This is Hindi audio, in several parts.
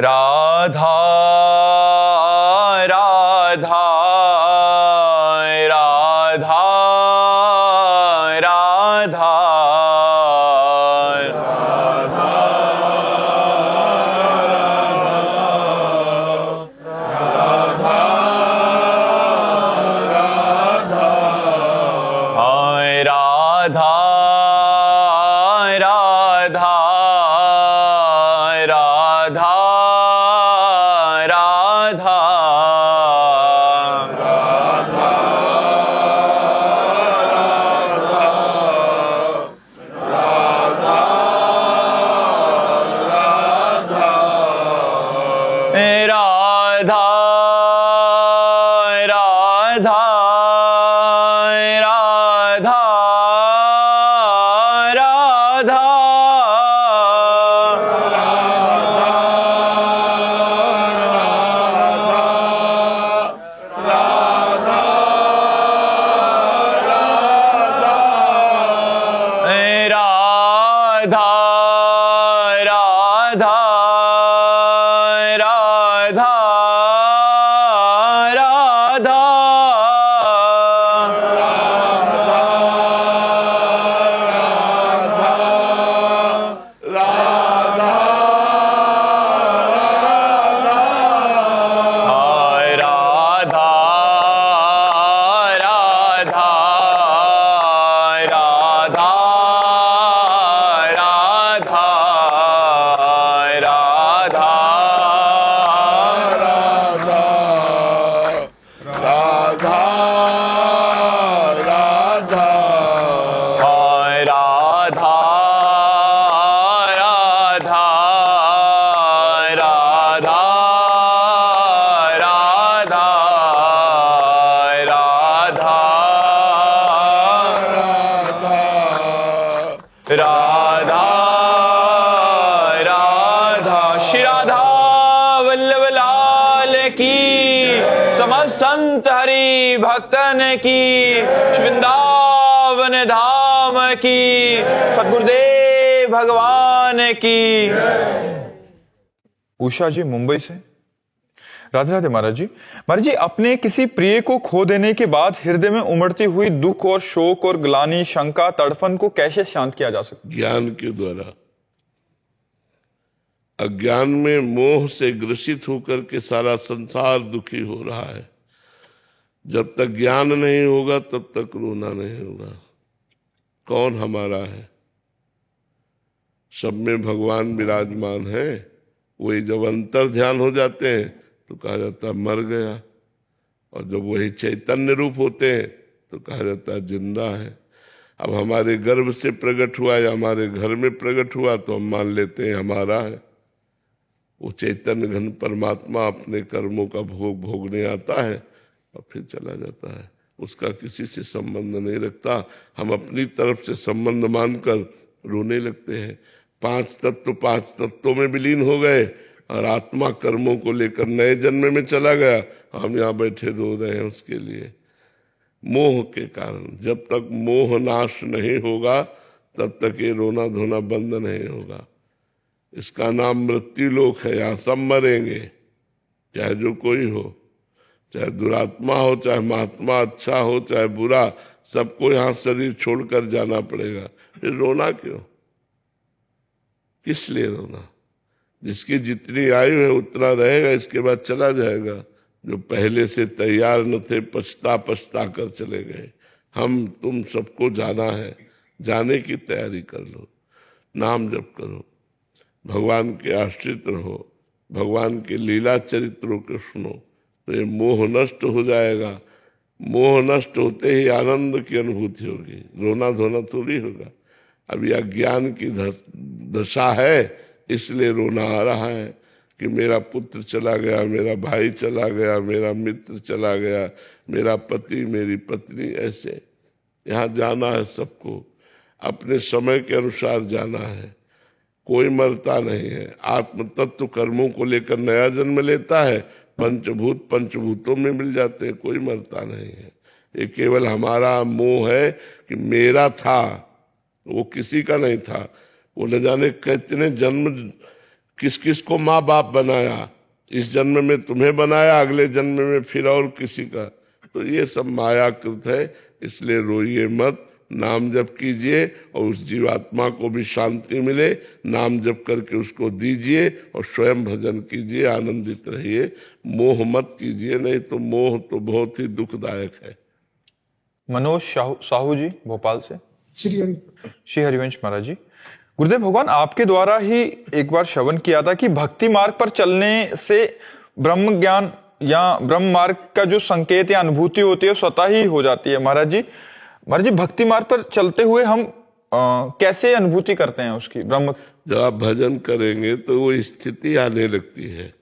राधा राधा राधा राधा राधा राधा राधा राधा राधा राधा राधा राधा राधा राधा राधा राधा राधा राधा श्री राधा वल्लभ लाल की, समस्त संत हरि भक्तन की, वृंदावन धाम की, सद्गुरुदेव भगवान की। उषा जी मुंबई से। राधे राधे महाराज जी। महाराज जी, अपने किसी प्रिय को खो देने के बाद हृदय में उमड़ती हुई दुख और शोक और ग्लानि, शंका, तड़फन को कैसे शांत किया जा सकता है? ज्ञान के द्वारा। अज्ञान में मोह से ग्रसित होकर के सारा संसार दुखी हो रहा है। जब तक ज्ञान नहीं होगा तब तक रोना नहीं होगा। कौन हमारा है? सब में भगवान विराजमान है। वही जब अंतर ध्यान हो जाते हैं तो कहा जाता है मर गया, और जब वही चैतन्य रूप होते हैं तो कहा जाता है जिंदा है। अब हमारे गर्भ से प्रकट हुआ या हमारे घर में प्रकट हुआ तो हम मान लेते हैं हमारा है। वो चैतन्य घन परमात्मा अपने कर्मों का भोग भोगने आता है और फिर चला जाता है। उसका किसी से संबंध नहीं रखता। हम अपनी तरफ से संबंध मानकर रोने लगते हैं। पांच तत्वों में विलीन हो गए और आत्मा कर्मों को लेकर नए जन्म में चला गया। हम यहाँ बैठे रो रहे हैं उसके लिए, मोह के कारण। जब तक मोह नाश नहीं होगा तब तक ये रोना धोना बंद नहीं होगा। इसका नाम मृत्यु लोक है। यहाँ सब मरेंगे, चाहे जो कोई हो, चाहे दुरात्मा हो, चाहे महात्मा अच्छा हो, चाहे बुरा, सबको यहाँ शरीर छोड़कर जाना पड़ेगा। फिर रोना क्यों? किस लिए रोना? जिसकी जितनी आयु है उतना रहेगा, इसके बाद चला जाएगा। जो पहले से तैयार न थे पछता पछता कर चले गए। हम तुम सबको जाना है, जाने की तैयारी कर लो, नाम जप करो, भगवान के आश्रित रहो, भगवान के लीला चरित्रों को सुनो, तो ये मोह नष्ट हो जाएगा। मोह नष्ट होते ही आनंद की अनुभूति होगी, रोना धोना थोड़ी होगा। अब यह ज्ञान की दशा है, इसलिए रोना आ रहा है कि मेरा पुत्र चला गया, मेरा भाई चला गया, मेरा मित्र चला गया, मेरा पति, मेरी पत्नी। ऐसे यहाँ जाना है सबको, अपने समय के अनुसार जाना है। कोई मरता नहीं है। आत्म तत्व कर्मों को लेकर नया जन्म लेता है, पंचभूत पंचभूतों में मिल जाते हैं, कोई मरता नहीं है। ये केवल हमारा मोह है कि मेरा था, वो किसी का नहीं था। वो न जाने कितने जन्म किस किस को माँ बाप बनाया, इस जन्म में तुम्हें बनाया, अगले जन्म में फिर और किसी का। तो ये सब मायाकृत है, इसलिए रोइए मत, नाम जप कीजिए और उस जीवात्मा को भी शांति मिले, नाम जप करके उसको दीजिए और स्वयं भजन कीजिए, आनंदित रहिए, मोह मत कीजिए, नहीं तो मोह तो बहुत ही दुखदायक है। मनोज साहू जी भोपाल से। श्री हरिवंश महाराज जी, गुरुदेव भगवान आपके द्वारा ही एक बार श्रवण किया था कि भक्ति मार्ग पर चलने से ब्रह्म ज्ञान या ब्रह्म मार्ग का जो संकेत या अनुभूति होती है स्वतः ही हो जाती है। महाराज जी भक्ति मार्ग पर चलते हुए हम कैसे अनुभूति करते हैं उसकी ब्रह्म? जब आप भजन करेंगे तो वो स्थिति आने लगती है,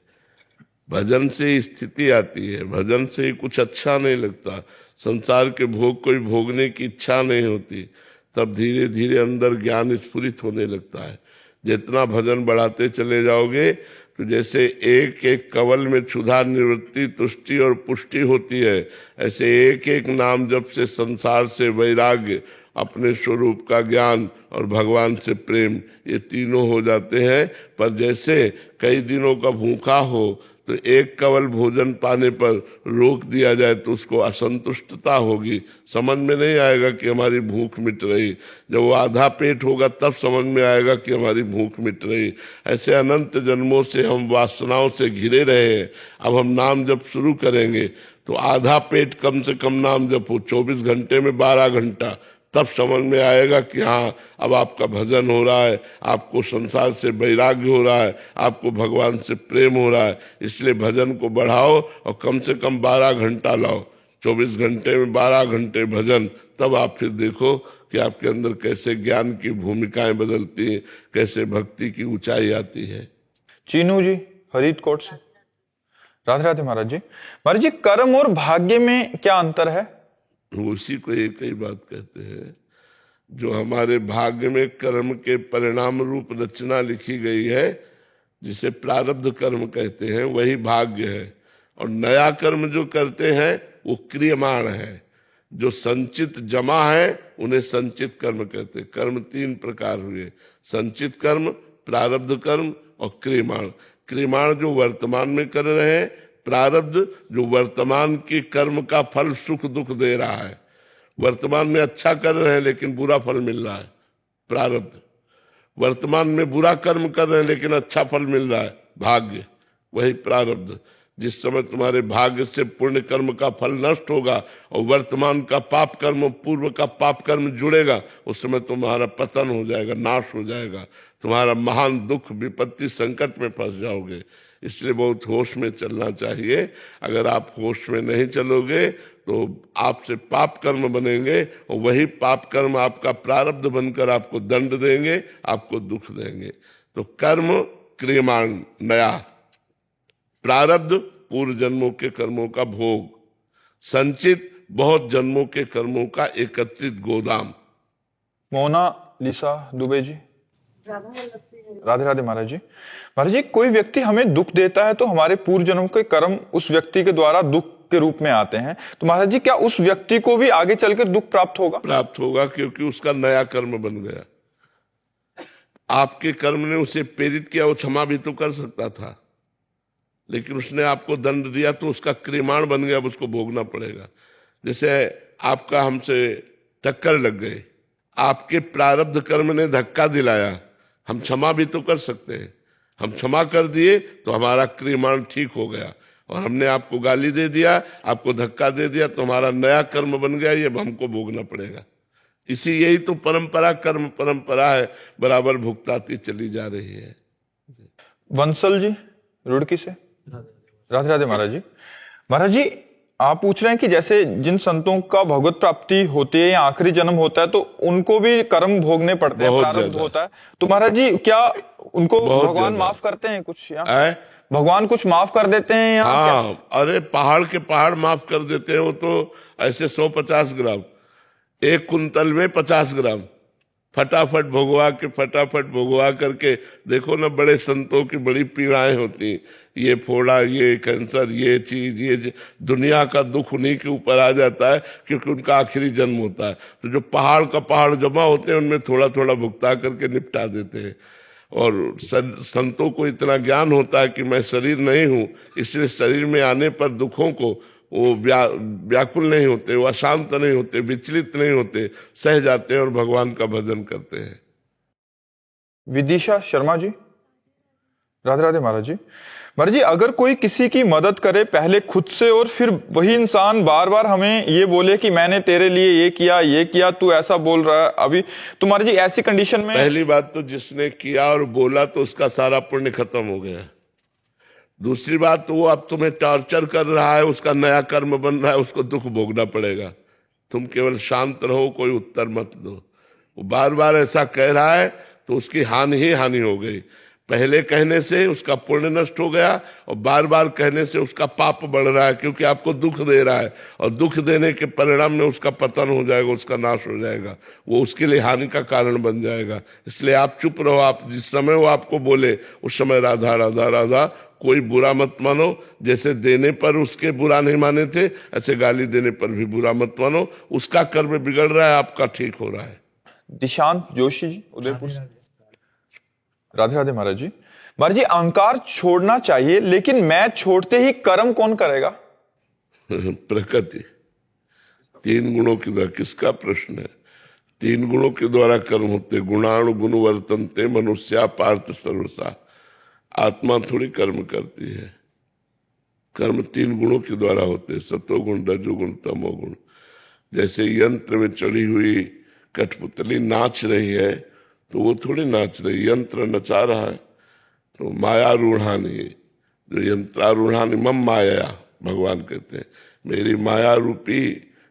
भजन से स्थिति आती है, भजन से ही कुछ अच्छा नहीं लगता, संसार के भोग कोई भोगने की इच्छा नहीं होती, तब धीरे धीरे अंदर ज्ञान स्फुरित होने लगता है। जितना भजन बढ़ाते चले जाओगे तो जैसे एक एक कवल में क्षुधा निवृत्ति तुष्टि और पुष्टि होती है, ऐसे एक एक नाम जप से संसार से वैराग्य, अपने स्वरूप का ज्ञान और भगवान से प्रेम, ये तीनों हो जाते हैं। पर जैसे कई दिनों का भूखा हो तो एक कवल भोजन पाने पर रोक दिया जाए तो उसको असंतुष्टता होगी, समझ में नहीं आएगा कि हमारी भूख मिट रही। जब वो आधा पेट होगा तब समझ में आएगा कि हमारी भूख मिट रही। ऐसे अनंत जन्मों से हम वासनाओं से घिरे रहे हैं, अब हम नाम जप शुरू करेंगे तो आधा पेट कम से कम नाम जपो, 24 घंटे में 12 घंटा, तब समझ में आएगा कि हाँ अब आपका भजन हो रहा है, आपको संसार से वैराग्य हो रहा है, आपको भगवान से प्रेम हो रहा है। इसलिए भजन को बढ़ाओ और कम से कम 12 घंटा लाओ, 24 घंटे में 12 घंटे भजन, तब आप फिर देखो कि आपके अंदर कैसे ज्ञान की भूमिकाएं बदलती हैं, कैसे भक्ति की ऊंचाई आती है। चीनू जी फरीदकोट से। राधे राधे महाराज जी। महाराज जी कर्म और भाग्य में क्या अंतर है? उसी को एक ही बात कहते हैं, जो हमारे भाग्य में कर्म के परिणाम रूप रचना लिखी गई है, जिसे प्रारब्ध कर्म कहते हैं, वही भाग्य है। और नया कर्म जो करते हैं वो क्रियमाण है, जो संचित जमा है उन्हें संचित कर्म कहते हैं। कर्म 3 प्रकार हुए, संचित कर्म, प्रारब्ध कर्म और क्रियमाण। क्रियमाण जो वर्तमान में कर रहे हैं, प्रारब्ध जो वर्तमान के कर्म का फल सुख दुख दे रहा है, वर्तमान में अच्छा कर रहे हैं लेकिन बुरा फल मिल रहा है, प्रारब्ध। वर्तमान में बुरा कर्म कर रहे हैं लेकिन अच्छा फल मिल रहा है, भाग्य, वही प्रारब्ध। जिस समय तुम्हारे भाग्य से पुण्य कर्म का फल नष्ट होगा और वर्तमान का पाप कर्म, पूर्व का पाप कर्म जुड़ेगा, उस समय तुम्हारा पतन हो जाएगा, नाश हो जाएगा, तुम्हारा महान दुख विपत्ति संकट में फंस जाओगे। इसलिए बहुत होश में चलना चाहिए। अगर आप होश में नहीं चलोगे तो आपसे पाप कर्म बनेंगे और वही पाप कर्म आपका प्रारब्ध बनकर आपको दंड देंगे, आपको दुख देंगे। तो कर्म क्रियमाण नया, प्रारब्ध पूर्व जन्मों के कर्मों का भोग, संचित बहुत जन्मों के कर्मों का एकत्रित गोदाम। मोना लिसा दुबे जी। राधे राधे महाराज जी। महाराज जी कोई व्यक्ति हमें दुख देता है तो हमारे पूर्व जन्म के कर्म उस व्यक्ति के द्वारा दुख के रूप में आते हैं, तो महाराज जी क्या उस व्यक्ति को भी आगे चलकर दुख प्राप्त होगा? प्राप्त होगा, क्योंकि उसका नया कर्म बन गया। आपके कर्म ने उसे प्रेरित किया, वो क्षमा भी तो कर सकता था, लेकिन उसने आपको दंड दिया तो उसका क्रियमाण बन गया, अब उसको भोगना पड़ेगा। जैसे आपका हमसे टक्कर लग गई, आपके प्रारब्ध कर्म ने धक्का दिलाया, हम क्षमा भी तो कर सकते हैं, हम क्षमा कर दिए तो हमारा क्रियमाण ठीक हो गया। और हमने आपको गाली दे दिया, आपको धक्का दे दिया तो हमारा नया कर्म बन गया, ये अब हमको भोगना पड़ेगा। यही तो परंपरा, कर्म परंपरा है, बराबर भुगताती चली जा रही है। वंसल जी रुड़की से। राधे राधे महाराज जी। महाराज जी आप पूछ रहे हैं कि जैसे जिन संतों का भगवत प्राप्ति होती है या आखिरी जन्म होता है तो उनको भी कर्म भोगने पड़ते हैं, प्रारब्ध होता है, तो महाराज जी क्या उनको भगवान माफ करते हैं कुछ, या भगवान कुछ माफ कर देते हैं या? हाँ, अरे पहाड़ के पहाड़ माफ कर देते हैं। वो तो ऐसे 150 ग्राम, 1 कुंतल में 50 ग्राम फटाफट भोगवा करके देखो ना। बड़े संतों की बड़ी पीड़ाएं होती, ये फोड़ा, ये कैंसर, ये चीज, ये दुनिया का दुख उन्हीं के ऊपर आ जाता है, क्योंकि उनका आखिरी जन्म होता है। तो जो पहाड़ का पहाड़ जमा होते हैं उनमें थोड़ा थोड़ा भुगता करके निपटा देते हैं। और संतों को इतना ज्ञान होता है कि मैं शरीर नहीं हूं, इसलिए शरीर में आने पर दुखों को वो व्याकुल नहीं होते, वो अशांत नहीं होते, विचलित नहीं होते, सह जाते हैं और भगवान का भजन करते हैं। विदिशा शर्मा जी, राधे राधे महाराज जी। महाराज जी, अगर कोई किसी की मदद करे पहले खुद से और फिर वही इंसान बार बार हमें ये बोले कि मैंने तेरे लिए ये किया, तू ऐसा बोल रहा है अभी, तो महाराज जी ऐसी कंडीशन में पहली बात तो जिसने किया और बोला तो उसका सारा पुण्य खत्म हो गया। दूसरी बात तो वो अब तुम्हें टॉर्चर कर रहा है, उसका नया कर्म बन रहा है, उसको दुख भोगना पड़ेगा। तुम केवल शांत रहो, कोई उत्तर मत दो। वो बार बार ऐसा कह रहा है तो उसकी हानि ही हानि हो गई। पहले कहने से उसका पुण्य नष्ट हो गया और बार बार कहने से उसका पाप बढ़ रहा है, क्योंकि आपको दुख दे रहा है और दुख देने के परिणाम में उसका पतन हो जाएगा, उसका नाश हो जाएगा, वो उसके लिए हानि का कारण बन जाएगा। इसलिए आप चुप रहो। आप जिस समय वो आपको बोले उस समय राधा राधा राधा, कोई बुरा मत मानो। जैसे देने पर उसके बुरा नहीं माने थे, ऐसे गाली देने पर भी बुरा मत मानो। उसका कर्म बिगड़ रहा है, आपका ठीक हो रहा है। दिशांत जोशी जी, उदयपुर से। राधे राधे महाराज जी। महाराज जी, अहंकार छोड़ना चाहिए, लेकिन मैं छोड़ते ही कर्म कौन करेगा? प्रकृति। 3 गुणों के द्वारा, किसका प्रश्न है? 3 गुणों के द्वारा कर्म होते। गुणाणु गुण वर्तनते मनुष्या पार्थ सर्वसा। आत्मा थोड़ी कर्म करती है। कर्म 3 गुणों के द्वारा होते, सतोगुण रजोगुण तमोगुण। जैसे यंत्र में चढ़ी हुई कठपुतली नाच रही है तो वो थोड़ी नाच रही, यंत्र नचा रहा है। तो माया रूढ़ानी, जो यंत्रारूढ़ानी मम माया, भगवान कहते हैं मेरी माया रूपी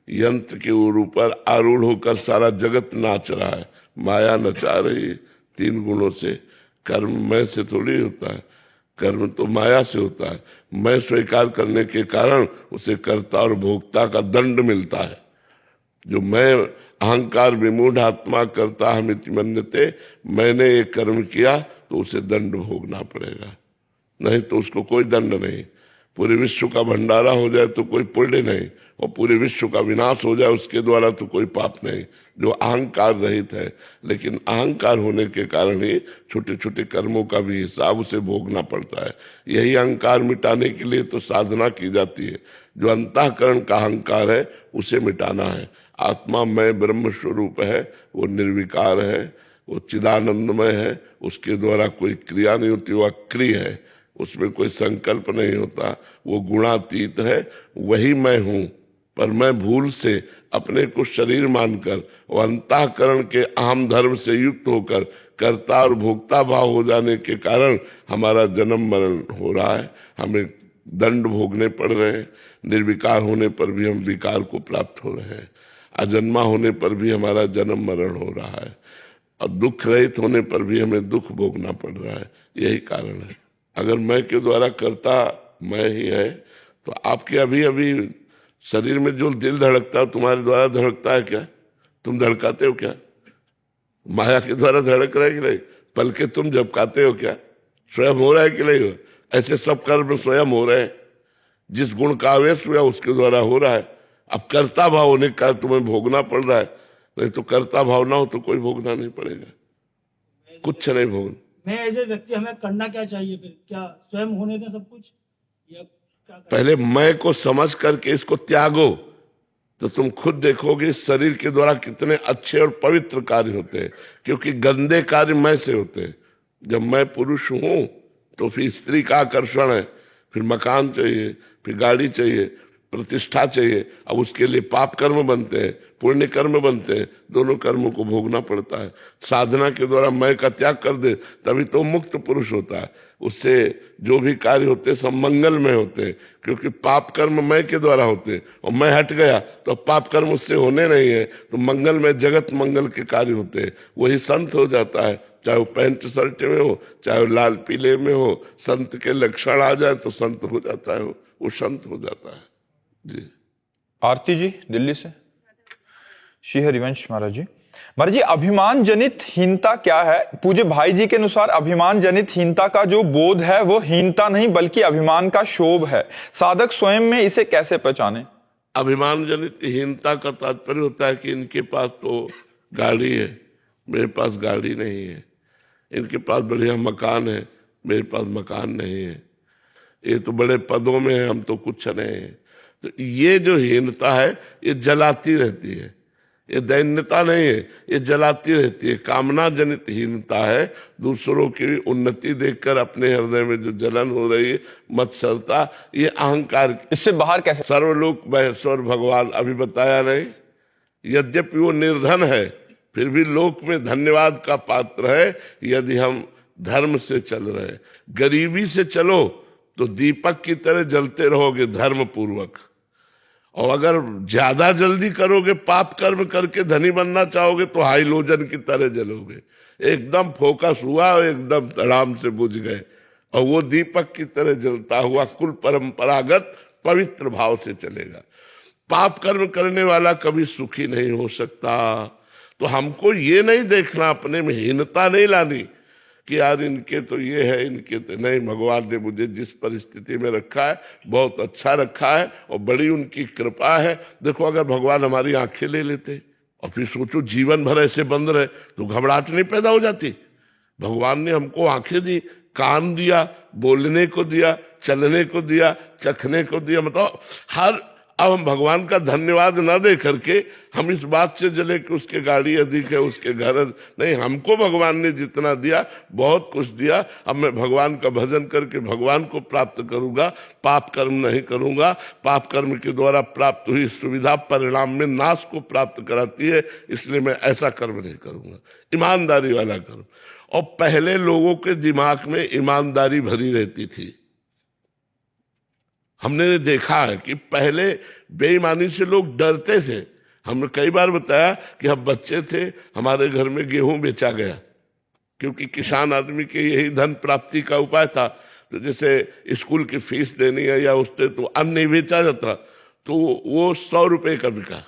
यंत्र के ऊपर आरूढ़ होकर सारा जगत नाच रहा है, माया नचा रही है 3 गुणों से। कर्म मैं से थोड़ी होता है, कर्म तो माया से होता है। मैं स्वीकार करने के कारण उसे कर्ता और भोक्ता का दंड मिलता है। जो मैं अहंकार विमूढ़ आत्मा करता हमिति मन्यते, मैंने ये कर्म किया तो उसे दंड भोगना पड़ेगा, नहीं तो उसको कोई दंड नहीं। पूरे विश्व का भंडारा हो जाए तो कोई पुण्य नहीं, और पूरे विश्व का विनाश हो जाए उसके द्वारा तो कोई पाप नहीं, जो अहंकार रहित है। लेकिन अहंकार होने के कारण ही छोटे छोटे कर्मों का भी हिसाब उसे भोगना पड़ता है। यही अहंकार मिटाने के लिए तो साधना की जाती है। जो अंतःकरण का अहंकार है उसे मिटाना है। आत्मा मैं ब्रह्म स्वरूप है, वो निर्विकार है, वो चिदानंदमय है, उसके द्वारा कोई क्रिया नहीं होती, वो अक्रिय है, उसमें कोई संकल्प नहीं होता, वो गुणातीत है। वही मैं हूं, पर मैं भूल से अपने को शरीर मानकर और अंतःकरण के अहम धर्म से युक्त होकर कर्ता और भोक्ता भाव हो जाने के कारण हमारा जन्म मरण हो रहा है, हमें दंड भोगने पड़ रहे हैं। निर्विकार होने पर भी हम विकार को प्राप्त हो रहे हैं, अजन्मा होने पर भी हमारा जन्म मरण हो रहा है, और दुख रहित होने पर भी हमें दुख भोगना पड़ रहा है। यही कारण है। अगर मैं के द्वारा करता मैं ही है तो आपके अभी अभी शरीर में जो दिल धड़कता है तुम्हारे द्वारा धड़कता है क्या? तुम धड़काते हो क्या? माया के द्वारा धड़क रहा है कि नहीं? पलके तुम झपकाते हो क्या? स्वयं हो रहा है कि नहीं हो? ऐसे सब कर्म स्वयं हो रहे हैं। जिस गुण का आवेश हुआ उसके द्वारा हो रहा है। अब कर्ता भाव होने का तुम्हें भोगना पड़ रहा है, नहीं तो कर्ता भाव ना हो तो कोई भोगना नहीं पड़ेगा, कुछ नहीं भोगना। मैं ऐसे व्यक्ति, हमें करना क्या चाहिए फिर? क्या स्वयं होने दें सब कुछ, या क्या पहले मैं को समझ करके इसको त्यागो, तो तुम खुद देखोगे शरीर के द्वारा कितने अच्छे और पवित्र कार्य होते हैं, क्योंकि गंदे कार्य मैं से होते हैं। जब मैं पुरुष हूं तो फिर स्त्री का आकर्षण है, फिर मकान चाहिए, फिर गाड़ी चाहिए, प्रतिष्ठा चाहिए। अब उसके लिए पाप कर्म बनते हैं, पुण्य कर्म बनते हैं, दोनों कर्मों को भोगना पड़ता है। साधना के द्वारा मैं का त्याग कर दे तभी तो मुक्त पुरुष होता है। उससे जो भी कार्य होते हैं सब मंगल में होते हैं, क्योंकि पाप कर्म मैं के द्वारा होते हैं, और मैं हट गया तो पाप कर्म उससे होने नहीं है, तो मंगल में जगत मंगल के कार्य होते हैं। वही संत हो जाता है, चाहे वो पैंट शर्ट में हो, चाहे वो लाल पीले में हो। संत के लक्षण आ जाए तो संत हो जाता है, वो संत हो जाता है जी। आरती जी दिल्ली से। श्री हरिवंश महाराज जी। महाराज जी, अभिमान जनित हीनता क्या है? पूज्य भाई जी के अनुसार अभिमान जनित हीनता का जो बोध है वो हीनता नहीं बल्कि अभिमान का शोभ है। साधक स्वयं में इसे कैसे पहचाने? अभिमान जनित हीनता का तात्पर्य होता है कि इनके पास तो गाड़ी है, मेरे पास गाड़ी नहीं है। इनके पास बढ़िया मकान है, मेरे पास मकान नहीं है, ये तो बड़े पदों में है, हम तो कुछ नहीं है। तो ये जो हीनता है ये जलाती रहती है, ये दैन्यता नहीं है, ये जलाती रहती है, कामना जनित हीनता है। दूसरों की उन्नति देखकर अपने हृदय में जो जलन हो रही है, मत्सरता, ये अहंकार। इससे बाहर कैसे? सर्वलोक महेश्वर भगवान अभी बताया नहीं, यद्यपि वो निर्धन है फिर भी लोक में धन्यवाद का पात्र है यदि हम धर्म से चल रहे हैं। गरीबी से चलो तो दीपक की तरह जलते रहोगे धर्म पूर्वक, और अगर ज्यादा जल्दी करोगे, पाप कर्म करके धनी बनना चाहोगे तो हाइलोजन की तरह जलोगे। एकदम फोकस हुआ और एकदम आराम से बुझ गए, और वो दीपक की तरह जलता हुआ कुल परंपरागत पवित्र भाव से चलेगा। पाप कर्म करने वाला कभी सुखी नहीं हो सकता। तो हमको ये नहीं देखना, अपने में हीनता नहीं लानी कि यार इनके तो ये है, इनके तो नहीं। भगवान ने मुझे जिस परिस्थिति में रखा है बहुत अच्छा रखा है और बड़ी उनकी कृपा है। देखो अगर भगवान हमारी आंखें ले लेते और फिर सोचो जीवन भर ऐसे बंद रहे तो घबराहट नहीं पैदा हो जाती। भगवान ने हमको आंखें दी, कान दिया, बोलने को दिया, चलने को दिया, चखने को दिया, मतलब हर। अब हम भगवान का धन्यवाद न दे करके हम इस बात से जले कि उसके गाड़ी अधिक है, उसके घर नहीं। हमको भगवान ने जितना दिया बहुत कुछ दिया। अब मैं भगवान का भजन करके भगवान को प्राप्त करूंगा, पाप कर्म नहीं करूंगा। पाप कर्म के द्वारा प्राप्त हुई सुविधा परिणाम में नाश को प्राप्त कराती है, इसलिए मैं ऐसा कर्म नहीं करूंगा, ईमानदारी वाला कर्म। और पहले लोगों के दिमाग में ईमानदारी भरी रहती थी। हमने देखा है कि पहले बेईमानी से लोग डरते थे। हमने कई बार बताया कि हम बच्चे थे, हमारे घर में गेहूं बेचा गया, क्योंकि किसान आदमी के यही धन प्राप्ति का उपाय था। तो जैसे स्कूल की फीस देनी है या उससे तो अन्न नहीं बेचा जाता, तो वो 100 रुपए का बिका।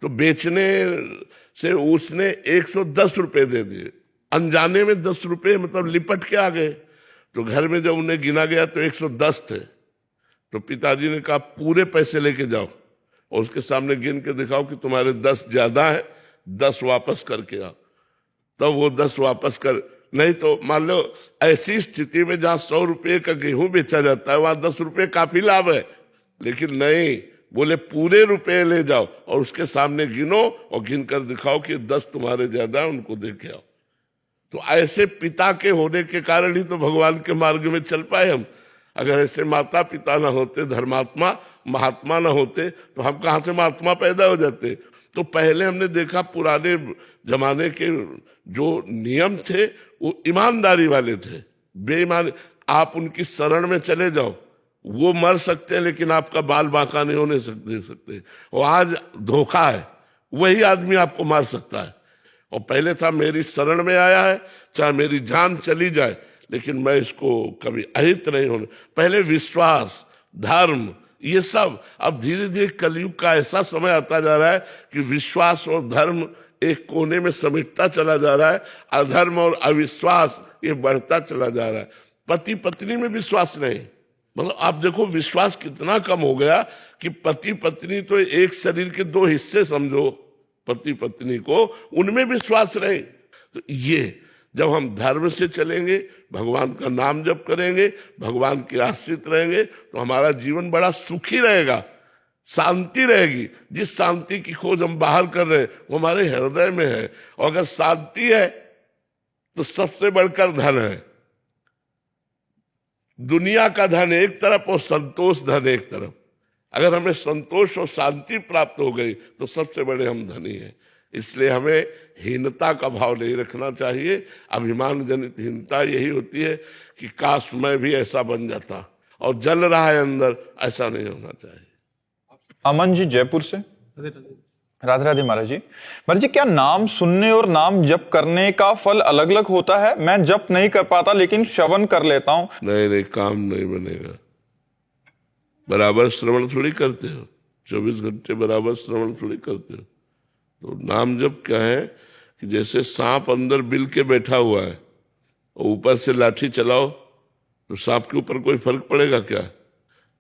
तो बेचने से उसने 110 रुपए दे दिए, अनजाने में 10 रुपए मतलब लिपट के आ गए। तो घर में जब उन्हें गिना गया तो 110 थे। तो पिताजी ने कहा पूरे पैसे लेके जाओ और उसके सामने गिन के दिखाओ कि तुम्हारे 10 ज्यादा है, 10 वापस करके आओ। तब वो 10 वापस कर, नहीं तो मान लो ऐसी स्थिति में जहां 100 रुपये का गेहूं बेचा जाता है वहां 10 रुपये काफी लाभ है, लेकिन नहीं, बोले पूरे रुपए ले जाओ और उसके सामने गिनो और गिन कर दिखाओ कि 10 तुम्हारे ज्यादा है, उनको दे के आओ। तो ऐसे पिता के होने के कारण ही तो भगवान के मार्ग में चल पाए हम। अगर ऐसे माता पिता ना होते, धर्मात्मा महात्मा ना होते, तो हम कहाँ से महात्मा पैदा हो जाते। तो पहले हमने देखा पुराने जमाने के जो नियम थे वो ईमानदारी वाले थे। बेईमान आप उनकी शरण में चले जाओ, वो मर सकते हैं लेकिन आपका बाल बांका नहीं होने दे सकते। और आज धोखा है, वही आदमी आपको मार सकता है। और पहले था मेरी शरण में आया है चाहे मेरी जान चली जाए, लेकिन मैं इसको कभी अहित नहीं होने। पहले विश्वास, धर्म, ये सब। अब धीरे धीरे कलयुग का ऐसा समय आता जा रहा है कि विश्वास और धर्म एक कोने में समेटता चला जा रहा है, अधर्म और अविश्वास ये बढ़ता चला जा रहा है। पति पत्नी में विश्वास नहीं, मतलब आप देखो विश्वास कितना कम हो गया कि पति पत्नी तो एक शरीर के 2 हिस्से समझो, पति पत्नी को उनमें विश्वास नहीं। तो ये जब हम धर्म से चलेंगे, भगवान का नाम जप करेंगे, भगवान के आश्रित रहेंगे, तो हमारा जीवन बड़ा सुखी रहेगा, शांति रहेगी। जिस शांति की खोज हम बाहर कर रहे हैं वो हमारे हृदय में है। और अगर शांति है तो सबसे बढ़कर धन है। दुनिया का धन एक तरफ और संतोष धन एक तरफ। अगर हमें संतोष और शांति प्राप्त हो गई तो सबसे बड़े हम धनी हैं। इसलिए हमें हीनता का भाव नहीं रखना चाहिए। अभिमान जनित हीनता यही होती है कि काश मैं भी ऐसा बन जाता, और जल रहा है अंदर, ऐसा नहीं होना चाहिए। अमन जी जयपुर से। राधे राधे महाराज जी। महाराज जी, क्या नाम सुनने और नाम जप करने का फल अलग अलग होता है? मैं जप नहीं कर पाता लेकिन श्रवण कर लेता हूं। नहीं, काम नहीं बनेगा। बराबर श्रवण थोड़ी करते हो, 24 घंटे बराबर श्रवण थोड़ी करते हो। तो नाम जप क्या है कि जैसे सांप अंदर बिल के बैठा हुआ है और ऊपर से लाठी चलाओ तो सांप के ऊपर कोई फर्क पड़ेगा क्या?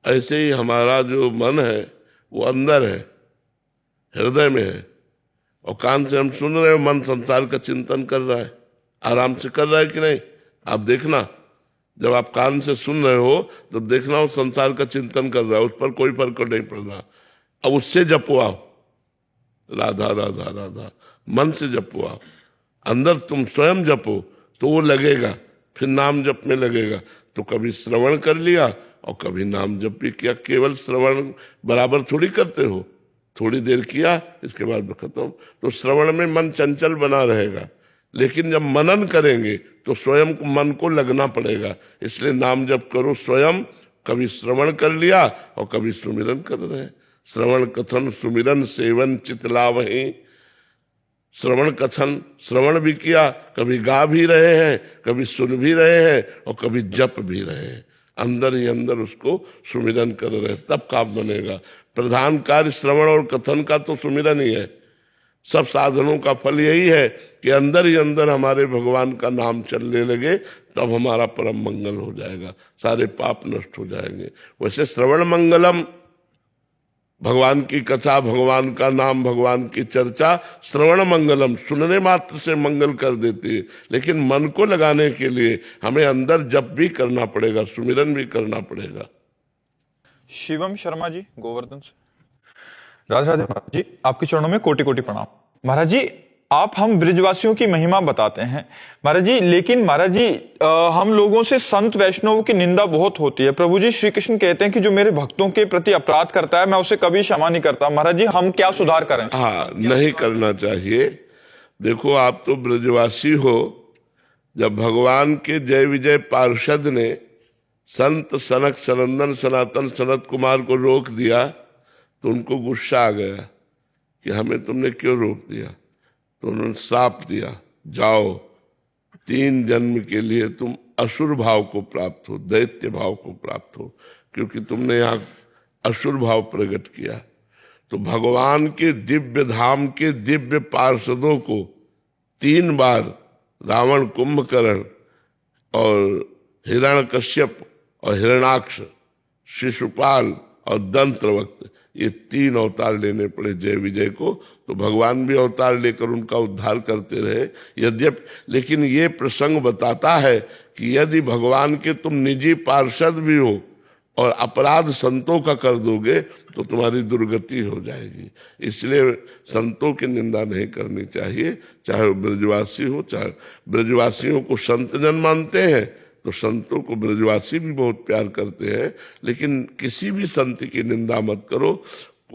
ऐसे ही हमारा जो मन है वो अंदर है, हृदय में है, और कान से हम सुन रहे हो, मन संसार का चिंतन कर रहा है। आराम से कर रहा है कि नहीं? आप देखना, जब आप कान से सुन रहे हो तो देखना वो संसार का चिंतन कर रहा है, उस पर कोई फर्क नहीं पड़ रहा। अब उससे जपो आओ, राधा राधा राधा, मन से जपो आओ, अंदर तुम स्वयं जपो तो वो लगेगा, फिर नाम जप में लगेगा। तो कभी श्रवण कर लिया और कभी नाम जप भी किया। केवल श्रवण बराबर थोड़ी करते हो, थोड़ी देर किया इसके बाद खत्म। तो श्रवण में मन चंचल बना रहेगा, लेकिन जब मनन करेंगे तो स्वयं को मन को लगना पड़ेगा। इसलिए नाम जप करो स्वयं, कभी श्रवण कर लिया और कभी सुमिरन कर रहे हैं। श्रवण कथन सुमिरन सेवन चितलावहीं। श्रवण कथन, श्रवण भी किया, कभी गा भी रहे हैं, कभी सुन भी रहे हैं और कभी जप भी रहे हैं। अंदर ही अंदर उसको सुमिरन कर रहे हैं, तब काम बनेगा। प्रधान कार्य श्रवण और कथन का तो सुमिरन ही है। सब साधनों का फल यही है कि अंदर ही अंदर हमारे भगवान का नाम चलने लगे, तब हमारा परम मंगल हो जाएगा, सारे पाप नष्ट हो जाएंगे। वैसे श्रवण मंगलम, भगवान की कथा, भगवान का नाम, भगवान की चर्चा श्रवण मंगलम, सुनने मात्र से मंगल कर देती है। लेकिन मन को लगाने के लिए हमें अंदर जप भी करना पड़ेगा, सुमिरन भी करना पड़ेगा। शिवम शर्मा जी गोवर्धन से, राधे राधे महाराज जी, आपके चरणों में कोटि कोटि प्रणाम। महाराज जी, आप हम ब्रिजवासियों की महिमा बताते हैं महाराज जी, लेकिन महाराज जी हम लोगों से संत वैष्णवों की निंदा बहुत होती है। प्रभु जी श्री कृष्ण कहते हैं कि जो मेरे भक्तों के प्रति अपराध करता है मैं उसे कभी क्षमा नहीं करता। महाराज जी, हम क्या सुधार करें? हाँ, नहीं करना चाहिए। देखो, आप तो ब्रजवासी हो। जब भगवान के जय विजय पार्षद ने संत सनक सनंदन सनातन सनत कुमार को रोक दिया तो उनको गुस्सा आ गया कि हमें तुमने क्यों रोक दिया। तो उन्होंने श्राप दिया, जाओ 3 जन्म के लिए तुम असुर भाव को प्राप्त हो, दैत्य भाव को प्राप्त हो, क्योंकि तुमने यहाँ असुर भाव प्रकट किया। तो भगवान के दिव्य धाम के दिव्य पार्षदों को 3 बार रावण, कुंभकर्ण और हिरण्यकश्यप और हिरणाक्ष, शिशुपाल और दंत्रवक्त, ये 3 अवतार लेने पड़े जय विजय को। तो भगवान भी अवतार लेकर उनका उद्धार करते रहे यद्यपि। लेकिन ये प्रसंग बताता है कि यदि भगवान के तुम निजी पार्षद भी हो और अपराध संतों का कर दोगे तो तुम्हारी दुर्गति हो जाएगी। इसलिए संतों की निंदा नहीं करनी चाहिए, चाहे वो ब्रजवासी हो। चाहे ब्रजवासियों को संत जन मानते हैं तो संतों को ब्रजवासी भी बहुत प्यार करते हैं। लेकिन किसी भी संत की निंदा मत करो।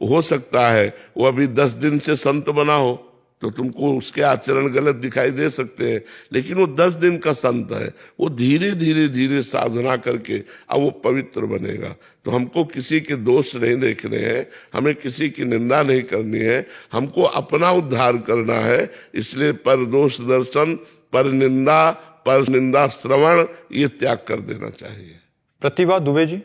हो सकता है वो अभी 10 दिन से संत बना हो तो तुमको उसके आचरण गलत दिखाई दे सकते हैं, लेकिन वो 10 दिन का संत है, वो धीरे धीरे धीरे साधना करके अब वो पवित्र बनेगा। तो हमको किसी के दोष नहीं देखने हैं, हमें किसी की निंदा नहीं करनी है, हमको अपना उद्धार करना है। इसलिए पर दोष दर्शन, पर निंदा श्रवण, ये त्याग कर देना चाहिए। प्रतिभा दुबे जी,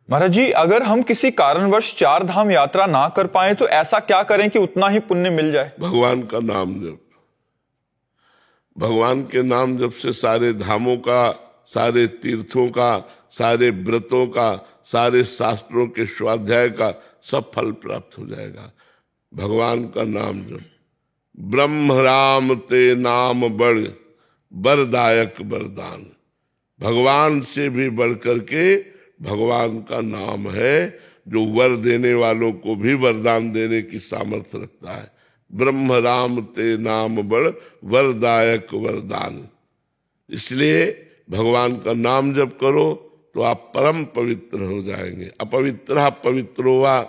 महाराज जी, अगर हम किसी कारणवश 4 धाम यात्रा ना कर पाए तो ऐसा क्या करें कि उतना ही पुण्य मिल जाए? भगवान का नाम जप। भगवान के नाम जप से सारे धामों का, सारे तीर्थों का, सारे व्रतों का, सारे शास्त्रों के स्वाध्याय का सब फल प्राप्त हो जाएगा। भगवान का नाम जप। ब्रह्म राम ते नाम बड़, वरदायक वरदान। भगवान से भी बढ़ करके भगवान का नाम है जो वर देने वालों को भी वरदान देने की सामर्थ्य रखता है। ब्रह्म राम ते नाम बड़, वरदायक वरदान। इसलिए भगवान का नाम जप करो तो आप परम पवित्र हो जाएंगे। अपवित्र पवित्रो वा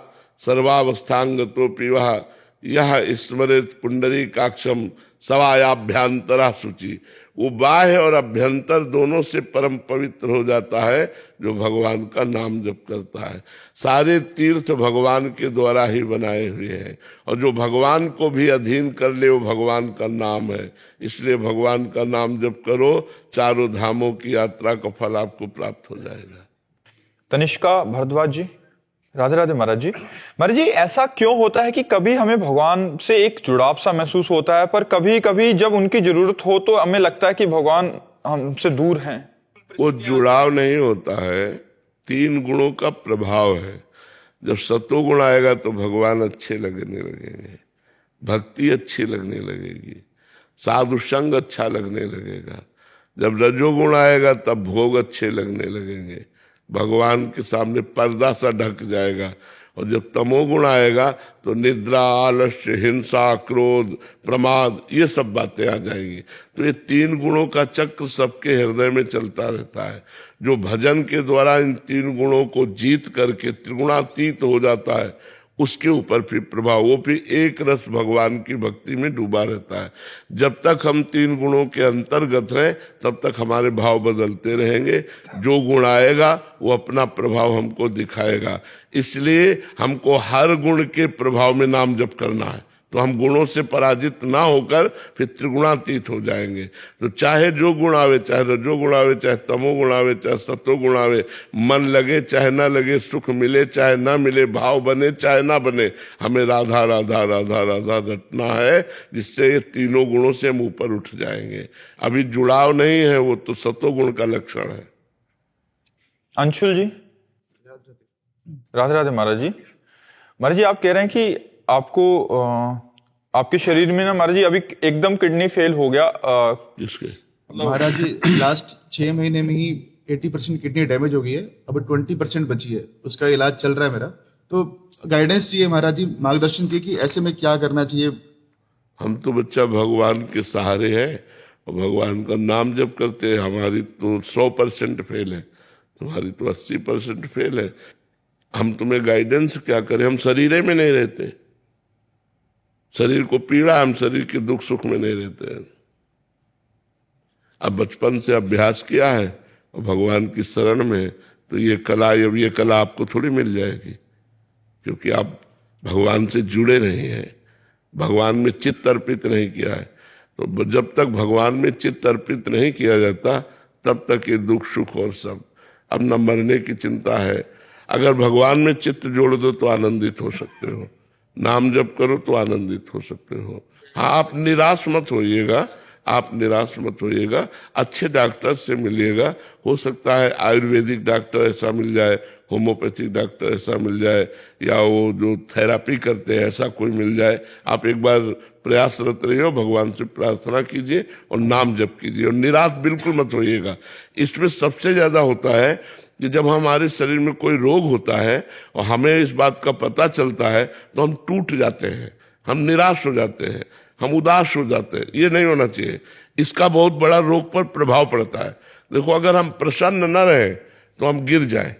सर्वावस्थांगतोपि वः यह स्मरेत पुंडरीकाक्षम सवायाभ्यंतरा शुचि। वो बाह्य और अभ्यंतर दोनों से परम पवित्र हो जाता है जो भगवान का नाम जप करता है। सारे तीर्थ भगवान के द्वारा ही बनाए हुए हैं और जो भगवान को भी अधीन कर ले वो भगवान का नाम है। इसलिए भगवान का नाम जप करो, 4 धामों की यात्रा का फल आपको प्राप्त हो जाएगा। तनिष्का भरद्वाज जी, राधे राधे महाराज जी। महाराज जी, ऐसा क्यों होता है कि कभी हमें भगवान से एक जुड़ाव सा महसूस होता है, पर कभी कभी जब उनकी जरूरत हो तो हमें लगता है कि भगवान हमसे दूर हैं? वो जुड़ाव नहीं होता है, 3 गुणों का प्रभाव है। जब सत्वगुण आएगा तो भगवान अच्छे लगने लगेंगे, भक्ति अच्छी लगने लगेगी। साधु संग अच्छा लगने लगेगा। जब रजोगुण आएगा तब भोग अच्छे लगने लगेंगे, भगवान के सामने पर्दा सा ढक जाएगा। और जब तमोगुण आएगा तो निद्रा, आलस्य, हिंसा, क्रोध, प्रमाद, ये सब बातें आ जाएंगी। तो ये 3 गुणों का चक्र सबके हृदय में चलता रहता है। जो भजन के द्वारा इन 3 गुणों को जीत करके त्रिगुणातीत हो जाता है, उसके ऊपर फिर प्रभाव, वो फिर एक रस भगवान की भक्ति में डूबा रहता है। जब तक हम 3 गुणों के अंतर्गत हैं तब तक हमारे भाव बदलते रहेंगे। जो गुण आएगा वो अपना प्रभाव हमको दिखाएगा। इसलिए हमको हर गुण के प्रभाव में नाम जप करना है, तो हम गुणों से पराजित ना होकर फिर त्रिगुणातीत हो जाएंगे। तो चाहे जो गुण आवे, चाहे रजोगुण आवे, चाहे तमोगुण आवे, चाहे सत्वगुण आवे, मन लगे चाहे ना लगे, सुख मिले चाहे ना मिले, भाव बने चाहे ना बने, हमें राधा राधा राधा राधा रटना है, जिससे ये तीनों गुणों से हम ऊपर उठ जाएंगे। अभी जुड़ाव नहीं है, वो तो सत्वगुण का लक्षण है। अंशुल जी, राधे राधे महाराज जी। महाराज जी, आप कह रहे हैं कि आपको आपके शरीर में ना महाराज जी अभी एकदम किडनी फेल हो गया। किसके? महाराज जी लास्ट 6 महीने में ही 80% किडनी डैमेज हो गई है, अब 20% बची है, उसका इलाज चल रहा है मेरा। तो गाइडेंस चाहिए महाराज जी, मार्गदर्शन चाहिए कि ऐसे में क्या करना चाहिए। हम तो बच्चा भगवान के सहारे हैं और भगवान का नाम जप करते हैं। हमारी तो 100% फेल है, तुम्हारी तो 80% फेल है। हम तुम्हें गाइडेंस क्या करें, हम शरीर में नहीं रहते, शरीर को पीड़ा, हम शरीर के दुख सुख में नहीं रहते हैं। अब बचपन से अभ्यास किया है और भगवान की शरण में, तो ये कला आपको थोड़ी मिल जाएगी, क्योंकि आप भगवान से जुड़े नहीं हैं, भगवान में चित्त अर्पित नहीं किया है। तो जब तक भगवान में चित्त अर्पित नहीं किया जाता तब तक ये दुख सुख और सब। अब न मरने की चिंता है, अगर भगवान में चित्त जोड़ दो तो आनंदित हो सकते हो, नाम जप करो तो आनंदित हो सकते हो। हाँ, आप निराश मत होइएगा, आप निराश मत होइएगा, अच्छे डॉक्टर से मिलिएगा। हो सकता है आयुर्वेदिक डॉक्टर ऐसा मिल जाए, होम्योपैथिक डॉक्टर ऐसा मिल जाए, या वो जो थेरापी करते हैं ऐसा कोई मिल जाए। आप एक बार प्रयासरत रहिए, भगवान से प्रार्थना कीजिए और नाम जप कीजिए, और निराश बिल्कुल मत होइएगा। इसमें सबसे ज्यादा होता है कि जब हमारे शरीर में कोई रोग होता है और हमें इस बात का पता चलता है तो हम टूट जाते हैं, हम निराश हो जाते हैं, हम उदास हो जाते हैं। ये नहीं होना चाहिए, इसका बहुत बड़ा रोग पर प्रभाव पड़ता है। देखो, अगर हम प्रसन्न न रहें तो हम गिर जाएं।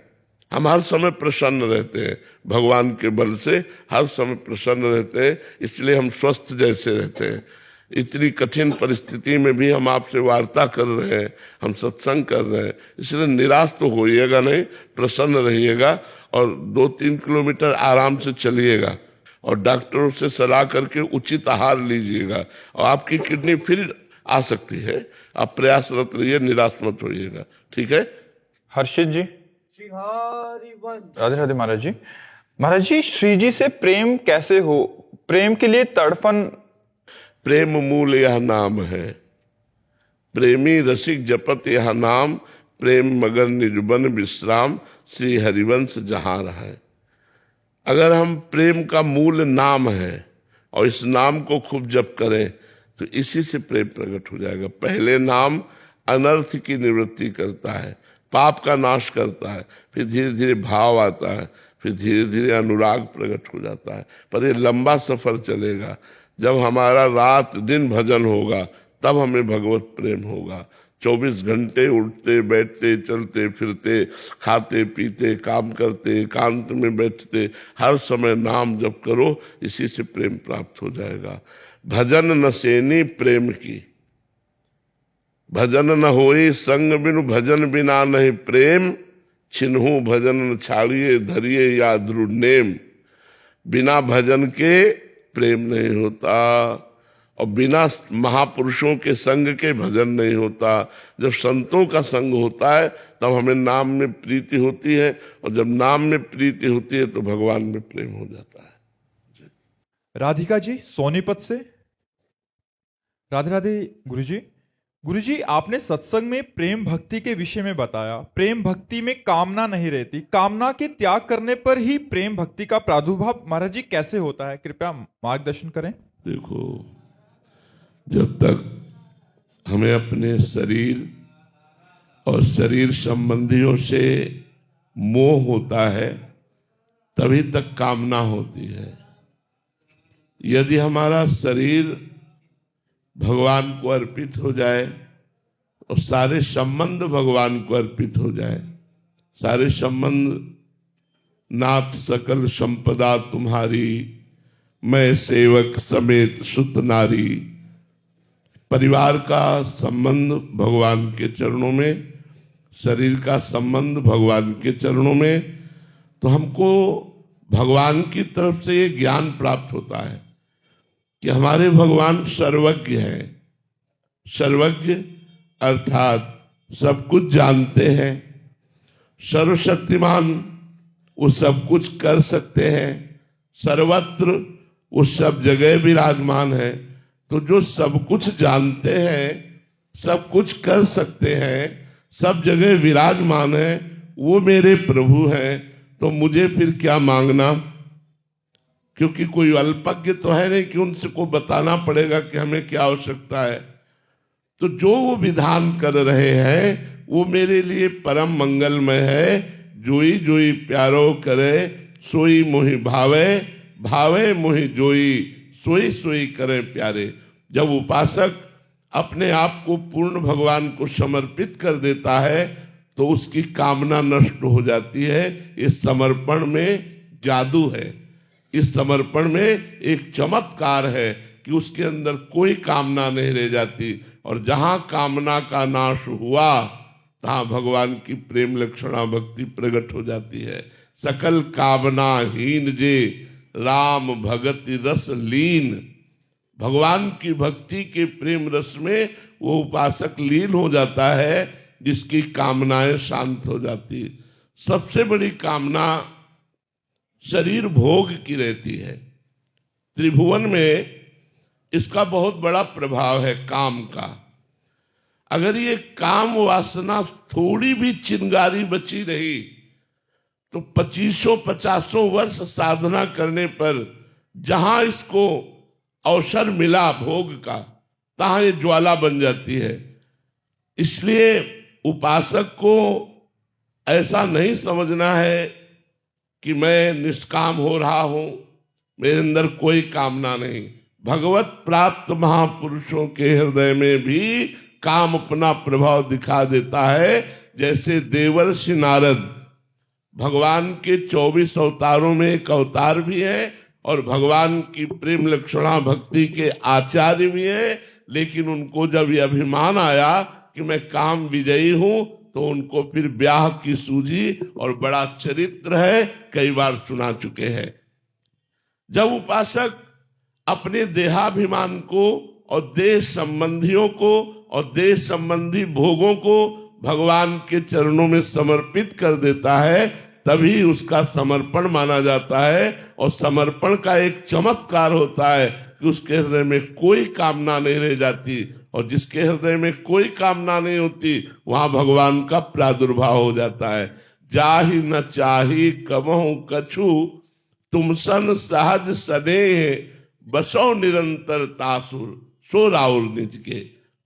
हम हर समय प्रसन्न रहते हैं, भगवान के बल से हर समय प्रसन्न रहते हैं, इसलिए हम स्वस्थ जैसे रहते हैं। इतनी कठिन परिस्थिति में भी हम आपसे वार्ता कर रहे हैं, हम सत्संग कर रहे हैं, इसलिए निराश तो होइएगा नहीं, प्रसन्न रहिएगा और 2-3 किलोमीटर आराम से चलिएगा और डॉक्टरों से सलाह करके उचित आहार लीजिएगा और आपकी किडनी फिर आ सकती है। आप प्रयासरत रहिए, निराश मत होइएगा, ठीक है? हर्षित जी, राधे राधे महाराज जी। महाराज जी, श्री जी से प्रेम कैसे हो? प्रेम के लिए तड़फन। प्रेम मूल यह नाम है, प्रेमी रसिक जपत यह नाम, प्रेम मगन निजुबन विश्राम, श्री हरिवंश जहां रहे। अगर हम प्रेम का मूल नाम है और इस नाम को खूब जप करें तो इसी से प्रेम प्रकट हो जाएगा। पहले नाम अनर्थ की निवृत्ति करता है, पाप का नाश करता है, फिर धीरे धीरे भाव आता है, फिर धीरे धीरे अनुराग प्रकट हो जाता है। पर ये लंबा सफर चलेगा। जब हमारा रात दिन भजन होगा तब हमें भगवत प्रेम होगा। 24 घंटे उठते बैठते चलते फिरते खाते पीते काम करते एकांत में बैठते हर समय नाम जप करो, इसी से प्रेम प्राप्त हो जाएगा। भजन न सेनी प्रेम की, भजन न होई संग बिनु, भजन बिना नहीं प्रेम, छिन्हू भजन न छाड़िए धरिए या दृढ़ नेम। बिना भजन के प्रेम नहीं होता और बिना महापुरुषों के संग के भजन नहीं होता। जब संतों का संग होता है तब हमें नाम में प्रीति होती है और जब नाम में प्रीति होती है तो भगवान में प्रेम हो जाता है। राधिका जी सोनीपत से। राधे राधे गुरुजी। गुरुजी, आपने सत्संग में प्रेम भक्ति के विषय में बताया। प्रेम भक्ति में कामना नहीं रहती, कामना के त्याग करने पर ही प्रेम भक्ति का प्रादुर्भाव महाराज जी कैसे होता है? कृपया मार्गदर्शन करें। देखो, जब तक हमें अपने शरीर और शरीर संबंधियों से मोह होता है तभी तक कामना होती है। यदि हमारा शरीर भगवान को अर्पित हो जाए और सारे संबंध भगवान को अर्पित हो जाए, सारे संबंध, नाथ सकल संपदा तुम्हारी, मैं सेवक समेत सुत नारी, परिवार का संबंध भगवान के चरणों में, शरीर का संबंध भगवान के चरणों में, तो हमको भगवान की तरफ से ये ज्ञान प्राप्त होता है कि हमारे भगवान सर्वज्ञ हैं। सर्वज्ञ अर्थात सब कुछ जानते हैं, सर्वशक्तिमान, वो सब कुछ कर सकते हैं, सर्वत्र वो सब जगह विराजमान है। तो जो सब कुछ जानते हैं, सब कुछ कर सकते हैं, सब जगह विराजमान है, वो मेरे प्रभु हैं, तो मुझे फिर क्या मांगना? क्योंकि कोई अल्पज्ञ तो है नहीं कि उनसे को बताना पड़ेगा कि हमें क्या आवश्यकता है। तो जो वो विधान कर रहे हैं वो मेरे लिए परम मंगलमय है। जोई जोई प्यारो करे सोई मोहि भावे, भावे मोहि जोई सोई सोई करे प्यारे। जब उपासक अपने आप को पूर्ण भगवान को समर्पित कर देता है तो उसकी कामना नष्ट हो जाती है। इस समर्पण में जादू है, इस समर्पण में एक चमत्कार है कि उसके अंदर कोई कामना नहीं रह जाती। और जहां कामना का नाश हुआ तहां भगवान की प्रेम लक्षणा भक्ति प्रकट हो जाती है। सकल कामना हीन जे राम भगति रस लीन, भगवान की भक्ति के प्रेम रस में वो उपासक लीन हो जाता है, जिसकी कामनाएं शांत हो जाती। सबसे बड़ी कामना शरीर भोग की रहती है। त्रिभुवन में इसका बहुत बड़ा प्रभाव है काम का। अगर ये काम वासना थोड़ी भी चिंगारी बची रही तो 2500-50 वर्ष साधना करने पर जहां इसको अवसर मिला भोग का, तहां ये ज्वाला बन जाती है। इसलिए उपासक को ऐसा नहीं समझना है कि मैं निष्काम हो रहा हूं, मेरे अंदर कोई कामना नहीं। भगवत प्राप्त महापुरुषों के हृदय में भी काम अपना प्रभाव दिखा देता है। जैसे देवर्षि नारद भगवान के 24 अवतारों में एक अवतार भी है और भगवान की प्रेम लक्षणा भक्ति के आचार्य भी है, लेकिन उनको जब यह अभिमान आया कि मैं काम विजयी हूं तो उनको फिर ब्याह की सूझी और बड़ा चरित्र है, कई बार सुना चुके हैं। जब उपासक अपने देहाभिमान को और देह संबंधियों को और देह संबंधी भोगों को भगवान के चरणों में समर्पित कर देता है, तभी उसका समर्पण माना जाता है। और समर्पण का एक चमत्कार होता है कि उसके हृदय में कोई कामना नहीं रह जाती, और जिसके हृदय में कोई कामना नहीं होती वहां भगवान का प्रादुर्भाव हो जाता है। जाहि न चाही कबहु कछु, तुम सन सहज स्नेह, बसो निरंतर तासुर, सो राउर निज के।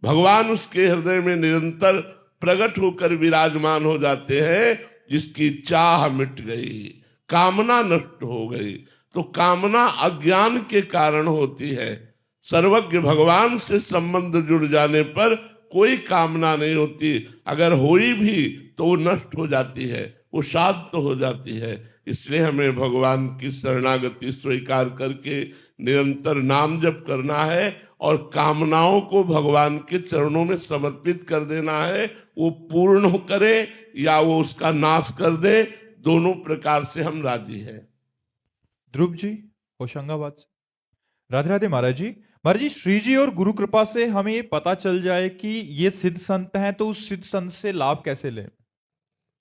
भगवान उसके हृदय में निरंतर प्रकट होकर विराजमान हो जाते हैं, जिसकी चाह मिट गई, कामना नष्ट हो गई। तो कामना अज्ञान के कारण होती है। सर्वज्ञ भगवान से संबंध जुड़ जाने पर कोई कामना नहीं होती। अगर हुई भी तो वो नष्ट हो जाती है, वो शांत हो जाती है। इसलिए हमें भगवान की शरणागति स्वीकार करके निरंतर नाम जप करना है और कामनाओं को भगवान के चरणों में समर्पित कर देना है। वो पूर्ण करे या वो उसका नाश कर दे, दोनों प्रकार से हम राजी हैं। ध्रुव जी होशंगाबाद से। राधे राधे महाराज जी। महाराज जी, श्री जी और गुरु कृपा से हमें ये पता चल जाए कि ये सिद्ध संत हैं, तो उस सिद्ध संत से लाभ कैसे लें?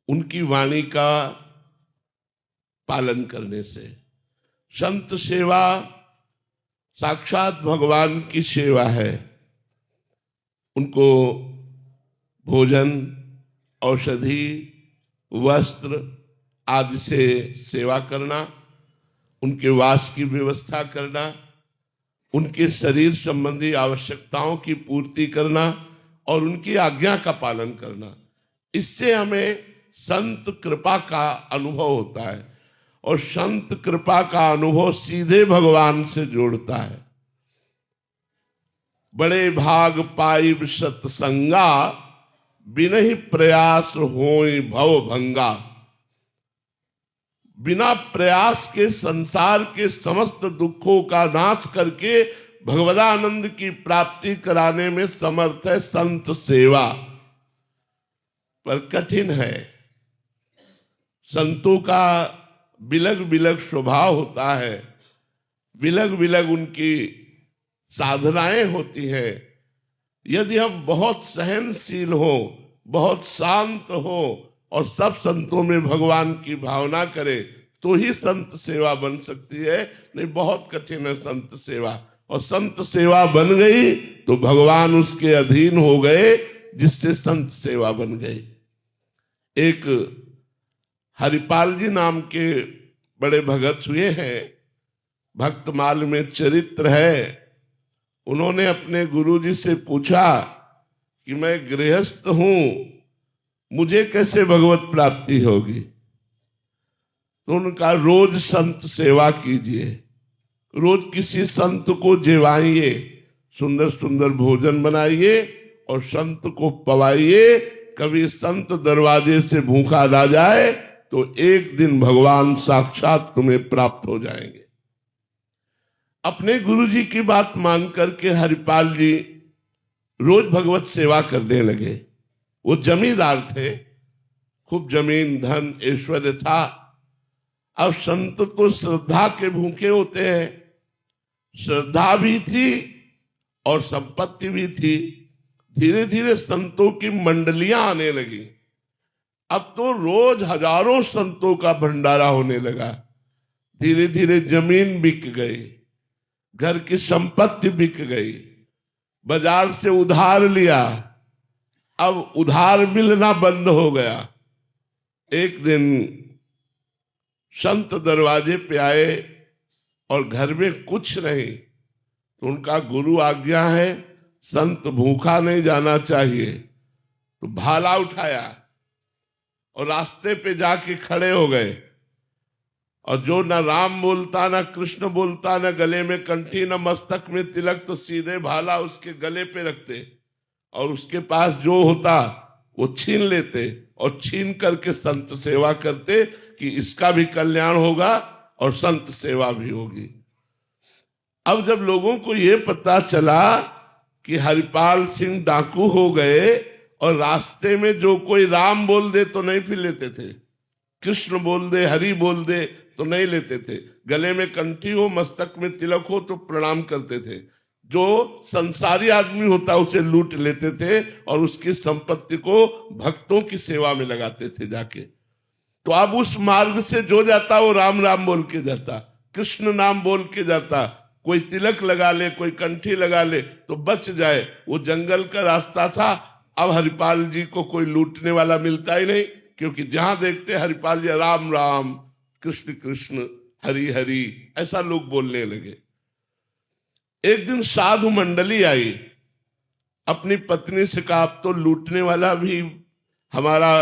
उनकी वाणी का पालन करने से। संत सेवा साक्षात भगवान की सेवा है। उनको भोजन, औषधि, वस्त्र आदि से सेवा करना, उनके वास की व्यवस्था करना, उनके शरीर संबंधी आवश्यकताओं की पूर्ति करना और उनकी आज्ञा का पालन करना, इससे हमें संत कृपा का अनुभव होता है। और संत कृपा का अनुभव सीधे भगवान से जोड़ता है। बड़े भाग पाइब सत्संगा, बिनहि प्रयास होय भव भंगा। बिना प्रयास के संसार के समस्त दुखों का नाश करके भगवदानंद की प्राप्ति कराने में समर्थ है संत सेवा। पर कठिन है। संतों का बिलग बिलग स्वभाव होता है, बिलग बिलग उनकी साधनाएं होती हैं। यदि हम बहुत सहनशील हो, बहुत शांत हो और सब संतों में भगवान की भावना करें तो ही संत सेवा बन सकती है। नहीं, बहुत कठिन है संत सेवा। और संत सेवा बन गई तो भगवान उसके अधीन हो गए, जिससे संत सेवा बन गई। एक हरिपाल जी नाम के बड़े भगत हुए हैं, भक्तमाल में चरित्र है। उन्होंने अपने गुरुजी से पूछा कि मैं गृहस्थ हूं, मुझे कैसे भगवत प्राप्ति होगी? तो उनका रोज संत सेवा कीजिए, रोज किसी संत को जेवाइए, सुंदर सुंदर भोजन बनाइए और संत को पवाइए। कभी संत दरवाजे से भूखा ना जाए तो एक दिन भगवान साक्षात तुम्हें प्राप्त हो जाएंगे। अपने गुरुजी की बात मान करके हरिपाल जी रोज भगवत सेवा करने लगे। वो जमींदार थे, खूब जमीन धन ऐश्वर्य था। अब संत तो श्रद्धा के भूखे होते हैं, श्रद्धा भी थी और संपत्ति भी थी। धीरे धीरे संतों की मंडलियां आने लगी। अब तो रोज हजारों संतों का भंडारा होने लगा। धीरे धीरे जमीन बिक गई, घर की संपत्ति बिक गई, बाजार से उधार लिया, अब उधार मिलना बंद हो गया। एक दिन संत दरवाजे पे आए और घर में कुछ नहीं, तो उनका गुरु आज्ञा है संत भूखा नहीं जाना चाहिए। तो भाला उठाया और रास्ते पे जाके खड़े हो गए। और जो न राम बोलता, न कृष्ण बोलता, न गले में कंठी, न मस्तक में तिलक, तो सीधे भाला उसके गले पे रखते और उसके पास जो होता वो छीन लेते और छीन करके संत सेवा करते कि इसका भी कल्याण होगा और संत सेवा भी होगी। अब जब लोगों को ये पता चला कि हरिपाल सिंह डाकू हो गए और रास्ते में जो कोई राम बोल दे तो नहीं फिर लेते थे, कृष्ण बोल दे, हरि बोल दे तो नहीं लेते थे, गले में कंठी हो, मस्तक में तिलक हो तो प्रणाम करते थे। जो संसारी आदमी होता उसे लूट लेते थे और उसकी संपत्ति को भक्तों की सेवा में लगाते थे जाके। तो अब उस मार्ग से जो जाता वो राम राम बोल के जाता, कृष्ण नाम बोल के जाता, कोई तिलक लगा ले, कोई कंठी लगा ले तो बच जाए। वो जंगल का रास्ता था। अब हरिपाल जी को कोई लूटने वाला मिलता ही नहीं, क्योंकि जहां देखते हरिपाल जी राम राम, कृष्ण कृष्ण, हरि हरि, ऐसा लोग बोलने लगे। एक दिन साधु मंडली आई, अपनी पत्नी से कहा अब तो लूटने वाला भी हमारा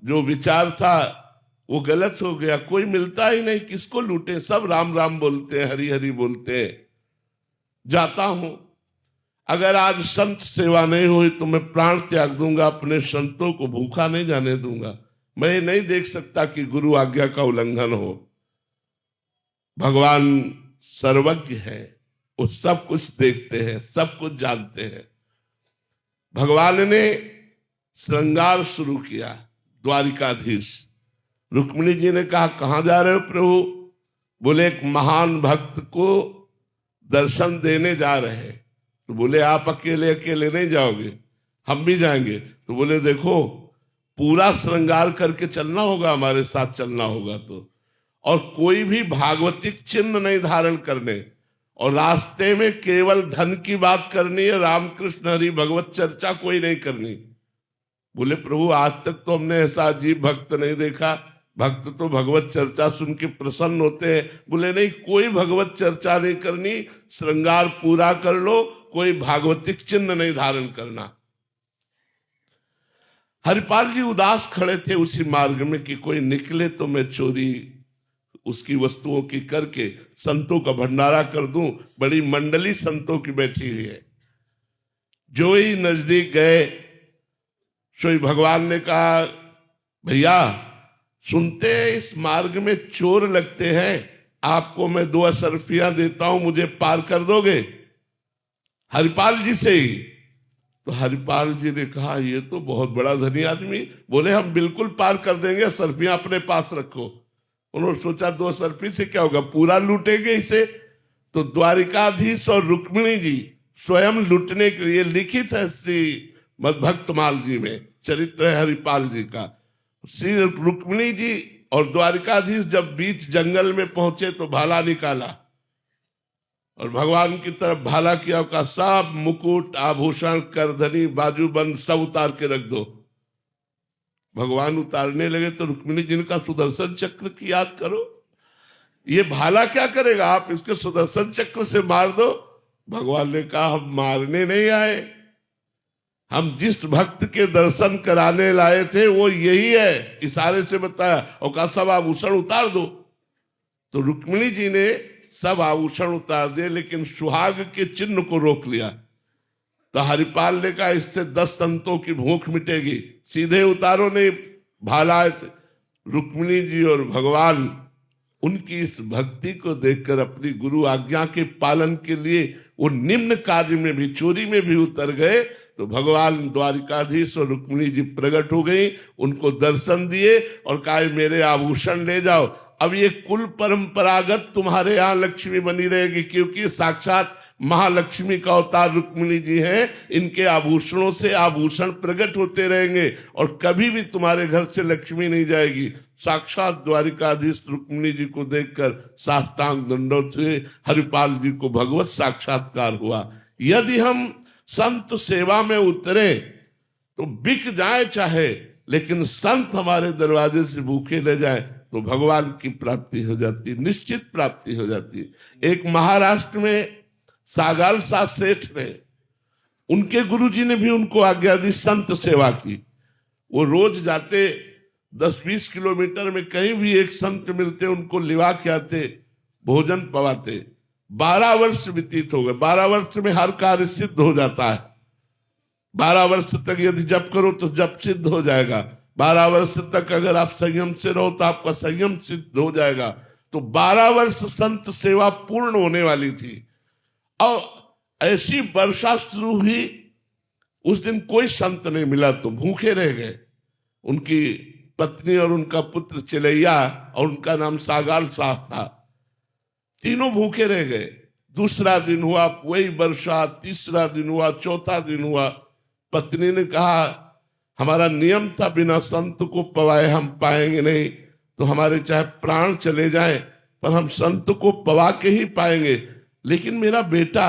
जो विचार था वो गलत हो गया, कोई मिलता ही नहीं, किसको लूटे, सब राम राम बोलते हैं, हरि हरि बोलते हैं। जाता हूं, अगर आज संत सेवा नहीं हुई तो मैं प्राण त्याग दूंगा, अपने संतों को भूखा नहीं जाने दूंगा। मैं ये नहीं देख सकता कि गुरु आज्ञा का उल्लंघन हो। भगवान सर्वज्ञ है, वो सब कुछ देखते हैं, सब कुछ जानते हैं। भगवान ने श्रृंगार शुरू किया। द्वारिकाधीश रुक्मिणी जी ने कहा कहां जा रहे हो प्रभु? बोले एक महान भक्त को दर्शन देने जा रहे हैं। तो बोले आप अकेले अकेले नहीं जाओगे, हम भी जाएंगे। तो बोले देखो पूरा श्रृंगार करके चलना होगा, हमारे साथ चलना होगा तो, और कोई भी भागवतिक चिन्ह नहीं धारण करने, और रास्ते में केवल धन की बात करनी है, रामकृष्ण हरि भगवत चर्चा कोई नहीं करनी। बोले प्रभु आज तक तो हमने ऐसा अजीब भक्त नहीं देखा, भक्त तो भगवत चर्चा सुन के प्रसन्न होते हैं। बोले नहीं, कोई भगवत चर्चा नहीं करनी, श्रृंगार पूरा कर लो, कोई भागवतिक चिन्ह नहीं धारण करना। हरिपाल जी उदास खड़े थे उसी मार्ग में कि कोई निकले तो मैं चोरी उसकी वस्तुओं की करके संतों का भंडारा कर दूं। बड़ी मंडली संतों की बैठी हुई है। जो ही नजदीक गए, सोई भगवान ने कहा, भैया सुनते हैं इस मार्ग में चोर लगते हैं, आपको मैं 2 असरफियां देता हूं, मुझे पार कर दोगे? हरिपाल जी से ही। तो हरिपाल जी ने कहा, ये तो बहुत बड़ा धनी आदमी। बोले हम बिल्कुल पार कर देंगे, असरफियां अपने पास रखो। उन्होंने सोचा 2 असरफी से क्या होगा, पूरा लूटेंगे इसे। तो द्वारिकाधीश और रुक्मिणी जी स्वयं लूटने के लिए लिखित है श्री मद्भक्तमाल जी में, चरित्र है हरिपाल जी का। श्री रुक्मिणी जी और द्वारिकाधीश जब बीच जंगल में पहुंचे तो भाला निकाला और भगवान की तरफ भाला किया, का सब मुकुट आभूषण करधनी बाजूबंद सब उतार के रख दो। भगवान उतारने लगे तो रुक्मिणी जी ने कहा, सुदर्शन चक्र की याद करो, ये भाला क्या करेगा, आप इसके सुदर्शन चक्र से मार दो। भगवान ने कहा, हम मारने नहीं आए, हम जिस भक्त के दर्शन कराने लाए थे वो यही है। इशारे से बताया और कहा सब आभूषण उतार दो। तो रुक्मिणी जी ने सब आभूषण उतार दिए, लेकिन सुहाग के चिन्ह को रोक लिया। तो हरिपाल ने कहा, इससे 10 संतों की भूख मिटेगी, सीधे उतारो नहीं भाला से। रुक्मिणी जी और भगवान उनकी इस भक्ति को देखकर अपनी गुरु आज्ञा के पालन के लिए वो निम्न कार्य में भी, चोरी में भी उतर गए। तो भगवान द्वारिकाधीश और रुक्मिणी जी प्रकट हो गई, उनको दर्शन दिए और कहा, मेरे आभूषण ले जाओ। अब ये कुल परंपरागत तुम्हारे यहाँ लक्ष्मी बनी रहेगी, क्योंकि साक्षात महालक्ष्मी का अवतार रुक्मिणी जी हैं। इनके आभूषणों से आभूषण प्रकट होते रहेंगे और कभी भी तुम्हारे घर से लक्ष्मी नहीं जाएगी। साक्षात द्वारिकाधीश रुक्मिणी जी को देखकर साष्टांग दंडोत हुए। हरिपाल जी को भगवत साक्षात्कार हुआ। यदि हम संत सेवा में उतरे तो बिक जाए चाहे, लेकिन संत हमारे दरवाजे से भूखे ले जाए तो भगवान की प्राप्ति हो जाती, निश्चित प्राप्ति हो जाती। एक महाराष्ट्र में सागाल सा सेठ ने, उनके गुरुजी ने भी उनको आज्ञा दी संत सेवा की। वो रोज जाते 10-20 किलोमीटर में कहीं भी एक संत मिलते, उनको लिवा के आते, भोजन पवाते। 12 वर्ष व्यतीत हो गए। 12 वर्ष में हर कार्य सिद्ध हो जाता है। 12 वर्ष तक यदि जप करो तो जप सिद्ध हो जाएगा। 12 वर्ष तक अगर आप संयम से रहो तो आपका संयम सिद्ध हो जाएगा। तो 12 वर्ष संत सेवा पूर्ण होने वाली थी और ऐसी वर्षा शुरू हुई। उस दिन कोई संत नहीं मिला तो भूखे रह गए। उनकी पत्नी और उनका पुत्र चिलैया और उनका नाम सागाल साहब था, तीनों भूखे रह गए। दूसरा दिन हुआ वही वर्षा, तीसरा दिन हुआ, चौथा दिन हुआ। पत्नी ने कहा, हमारा नियम था बिना संत को पवाए हम पाएंगे नहीं, तो हमारे चाहे प्राण चले जाएं पर हम संत को पवा के ही पाएंगे। लेकिन मेरा बेटा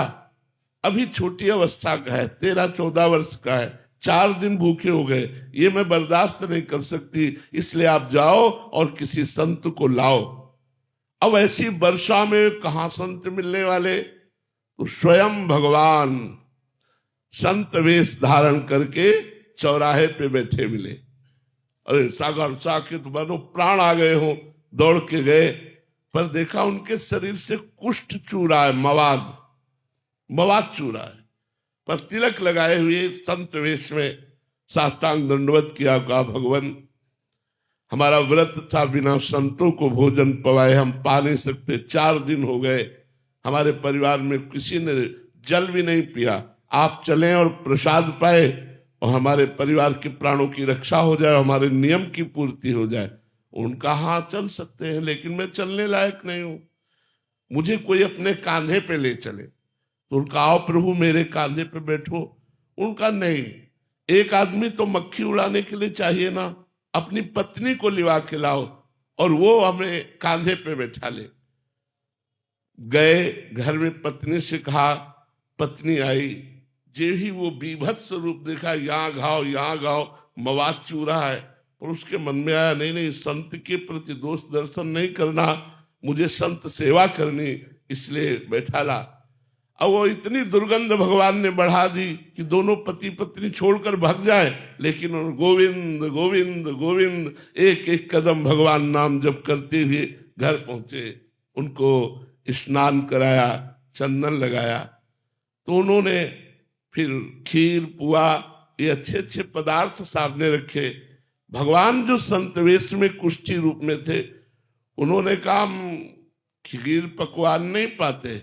अभी छोटी अवस्था का है, 13-14 वर्ष का है, 4 दिन भूखे हो गए, ये मैं बर्दाश्त नहीं कर सकती, इसलिए आप जाओ और किसी संत को लाओ। अब ऐसी वर्षा में कहां संत मिलने वाले, तो स्वयं भगवान संत वेश धारण करके चौराहे पे बैठे मिले। अरे सागर साकित बनो प्राण आ गए हो, दौड़ के गए, पर देखा उनके शरीर से कुष्ठ चूरा है, मवाद चूरा है, पर तिलक लगाए हुए संत वेश में साष्टांग दंडवत किया। कहा, भगवान हमारा व्रत था, बिना संतों को भोजन पवाए हम पा नहीं सकते। 4 दिन हो गए, हमारे परिवार में किसी ने जल भी नहीं पिया। आप चलें और प्रसाद पाए और हमारे परिवार के प्राणों की रक्षा हो जाए, हमारे नियम की पूर्ति हो जाए। उनका हाँ चल सकते हैं, लेकिन मैं चलने लायक नहीं हूं, मुझे कोई अपने कांधे पे ले चले। तो उनका, आओ प्रभु मेरे कांधे पे बैठो। उनका नहीं, एक आदमी तो मक्खी उड़ाने के लिए चाहिए ना, अपनी पत्नी को लिवा के लाओ और वो हमें कांधे पे बैठा ले। गए, घर में पत्नी से कहा, पत्नी आई, जे ही वो बीभत्स रूप देखा, यहाँ घाव यहाँ घाव, मवाद चूरा है, पर उसके मन में आया नहीं नहीं, संत के प्रति दोष दर्शन नहीं करना, मुझे संत सेवा करनी, इसलिए बैठा ला। अब वो इतनी दुर्गंध भगवान ने बढ़ा दी कि दोनों पति पत्नी छोड़कर भाग जाए, लेकिन उन्होंने गोविंद गोविंद गोविंद एक एक कदम भगवान नाम जप करते हुए घर पहुंचे। उनको स्नान कराया, चंदन लगाया, तो उन्होंने फिर खीर पुआ ये अच्छे अच्छे पदार्थ सामने रखे। भगवान जो संत वेश में कुष्ठी रूप में थे, उन्होंने कहा हम खीर पकवान नहीं पाते।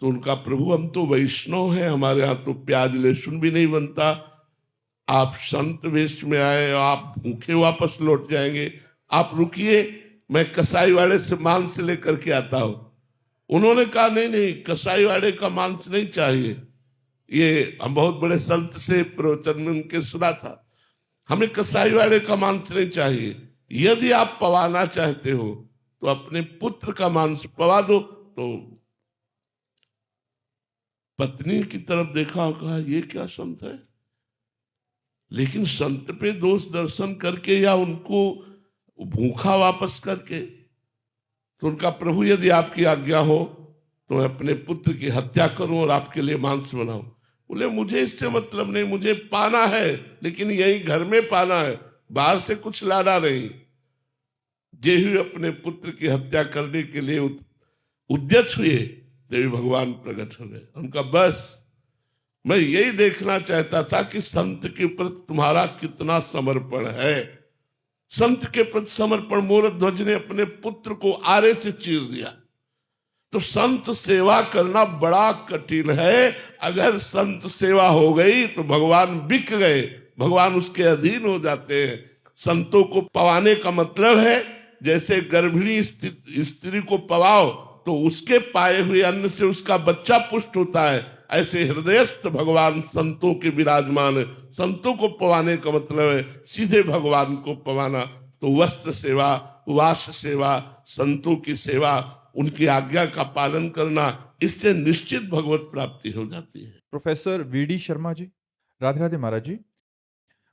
तो उनका प्रभु हम तो वैष्णव हैं, हमारे यहाँ तो प्याज लहसुन भी नहीं बनता, आप संत वेश में आए, आप भूखे वापस लौट जाएंगे, आप रुकिए, मैं कसाई वाले से मांस लेकर के आता हूं। उन्होंने कहा नहीं नहीं, कसाई वाले का मांस नहीं चाहिए, ये हम बहुत बड़े संत से प्रवचन में उनके सुना था, हमें कसाई वाले का मांस नहीं चाहिए, यदि आप पवाना चाहते हो तो अपने पुत्र का मांस पवा दो। तो पत्नी की तरफ देखा और कहा ये क्या संत है, लेकिन संत पे दोष दर्शन करके या उनको भूखा वापस करके। तो उनका प्रभु यदि आपकी आज्ञा हो तो मैं अपने पुत्र की हत्या करूं और आपके लिए मांस बनाऊं। बोले मुझे इससे मतलब नहीं, मुझे पाना है, लेकिन यही घर में पाना है, बाहर से कुछ लाना नहीं। जेहू अपने पुत्र की हत्या करने के लिए उद्यत हुए, देवी भगवान प्रकट हो गए। उनका बस मैं यही देखना चाहता था कि संत के प्रति तुम्हारा कितना समर्पण है। संत के प्रति समर्पण, मोरध्वज ने अपने पुत्र को आरे से चीर दिया। तो संत सेवा करना बड़ा कठिन है। अगर संत सेवा हो गई तो भगवान बिक गए, भगवान उसके अधीन हो जाते हैं। संतों को पवाने का मतलब है जैसे गर्भिणी स्त्री को पवाओ तो उसके पाए हुए अन्न से उसका बच्चा पुष्ट होता है, ऐसे हृदयस्थ भगवान संतों के विराजमान है। संतों को पवाने का मतलब है सीधे भगवान को पवाना। तो वस्त्र सेवा, वास सेवा, संतों की सेवा, उनकी आज्ञा का पालन करना, इससे निश्चित भगवत प्राप्ति हो जाती है। प्रोफेसर वीडी शर्मा जी, राधे राधे महाराज जी।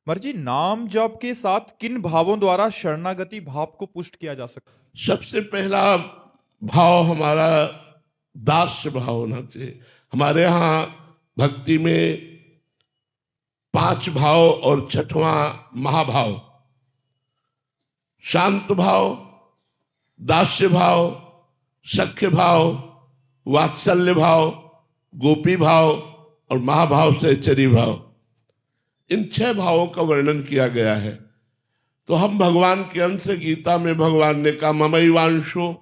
महाराज जी, नाम जप के साथ किन भावों द्वारा शरणागति भाव को पुष्ट किया जा सकता है? सबसे पहला भाव हमारा दास्य भाव होना चाहिए। हमारे यहाँ भक्ति में 5 भाव और 6वां महाभाव, शांत भाव, दास्य भाव, सख्य भाव, वात्सल्य भाव, गोपी भाव और महाभाव सहचरी भाव, इन 6 भावों का वर्णन किया गया है। तो हम भगवान के अंश, गीता में भगवान ने कहा ममैवांशो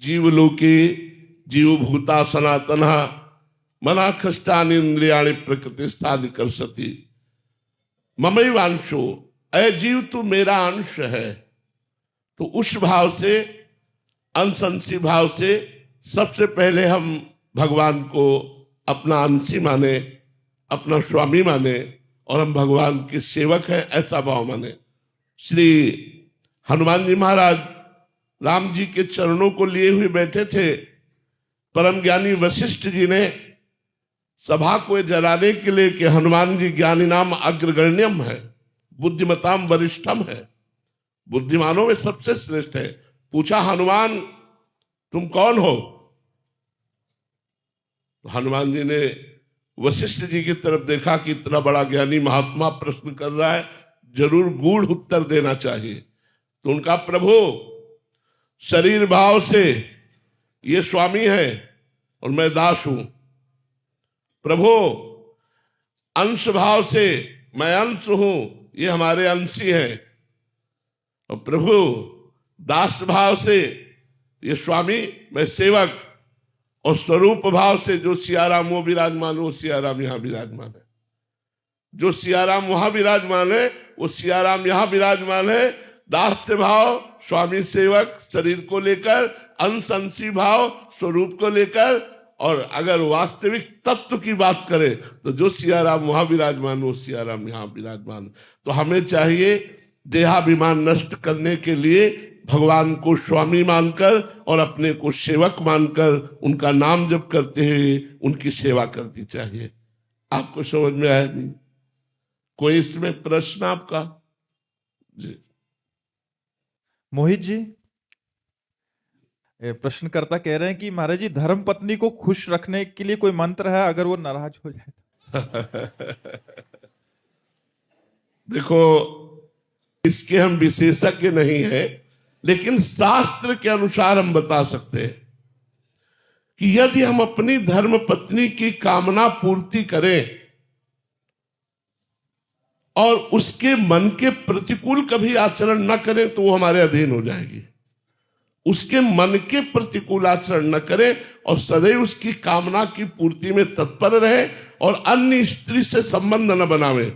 जीवलोके जीवभूता सनातना मना खष्टानि इंद्रियाणि प्रकृतिस्थानि कर्षति। ममैवांशो, अय जीव तू मेरा अंश है। तो उस भाव से, अंशंसी भाव से सबसे पहले हम भगवान को अपना अंशी माने, अपना स्वामी माने और हम भगवान के सेवक हैं, ऐसा भाव माने। श्री हनुमान जी महाराज राम जी के चरणों को लिए हुए बैठे थे। परम ज्ञानी वशिष्ठ जी ने सभा को जलाने के लिए कि हनुमान जी ज्ञानी नाम अग्रगण्यम है, बुद्धिमताम वरिष्ठम है, बुद्धिमानों में सबसे श्रेष्ठ है। पूछा हनुमान तुम कौन हो? तो हनुमान जी ने वशिष्ठ जी की तरफ देखा कि इतना बड़ा ज्ञानी महात्मा प्रश्न कर रहा है, जरूर गूढ़ उत्तर देना चाहिए। तो उनका प्रभु शरीर भाव से ये स्वामी है और मैं दास हूं। प्रभु अंश भाव से मैं अंश हूं, ये हमारे अंशी हैं। और प्रभु दास भाव से ये स्वामी, मैं सेवक। और स्वरूप भाव से जो सियाराम वो विराजमान, वो सियाराम यहां विराजमान है। जो सियाराम वहां विराजमान है वो सियाराम यहां विराजमान है। दास भाव स्वामी सेवक शरीर को लेकर, अंश अंशी भाव स्वरूप को लेकर। और अगर वास्तविक तत्व की बात करें तो जो सियाराम वहां विराजमान वो सियाराम यहां विराजमान। तो हमें चाहिए देहाभिमान नष्ट करने के लिए भगवान को स्वामी मानकर और अपने को सेवक मानकर उनका नाम जप करते हुए उनकी सेवा करनी चाहिए। आपको समझ में आया नहीं? कोई इसमें प्रश्न आपका? जी। मोहित जी, प्रश्नकर्ता कह रहे हैं कि महाराज जी धर्म पत्नी को खुश रखने के लिए कोई मंत्र है, अगर वो नाराज हो जाए देखो, इसके हम विशेषज्ञ नहीं हैं, लेकिन शास्त्र के अनुसार हम बता सकते हैं कि यदि हम अपनी धर्म पत्नी की कामना पूर्ति करें और उसके मन के प्रतिकूल कभी आचरण न करें तो वो हमारे अधीन हो जाएगी। उसके मन के प्रतिकूल आचरण न करें और सदैव उसकी कामना की पूर्ति में तत्पर रहे और अन्य स्त्री से संबंध न बनावे।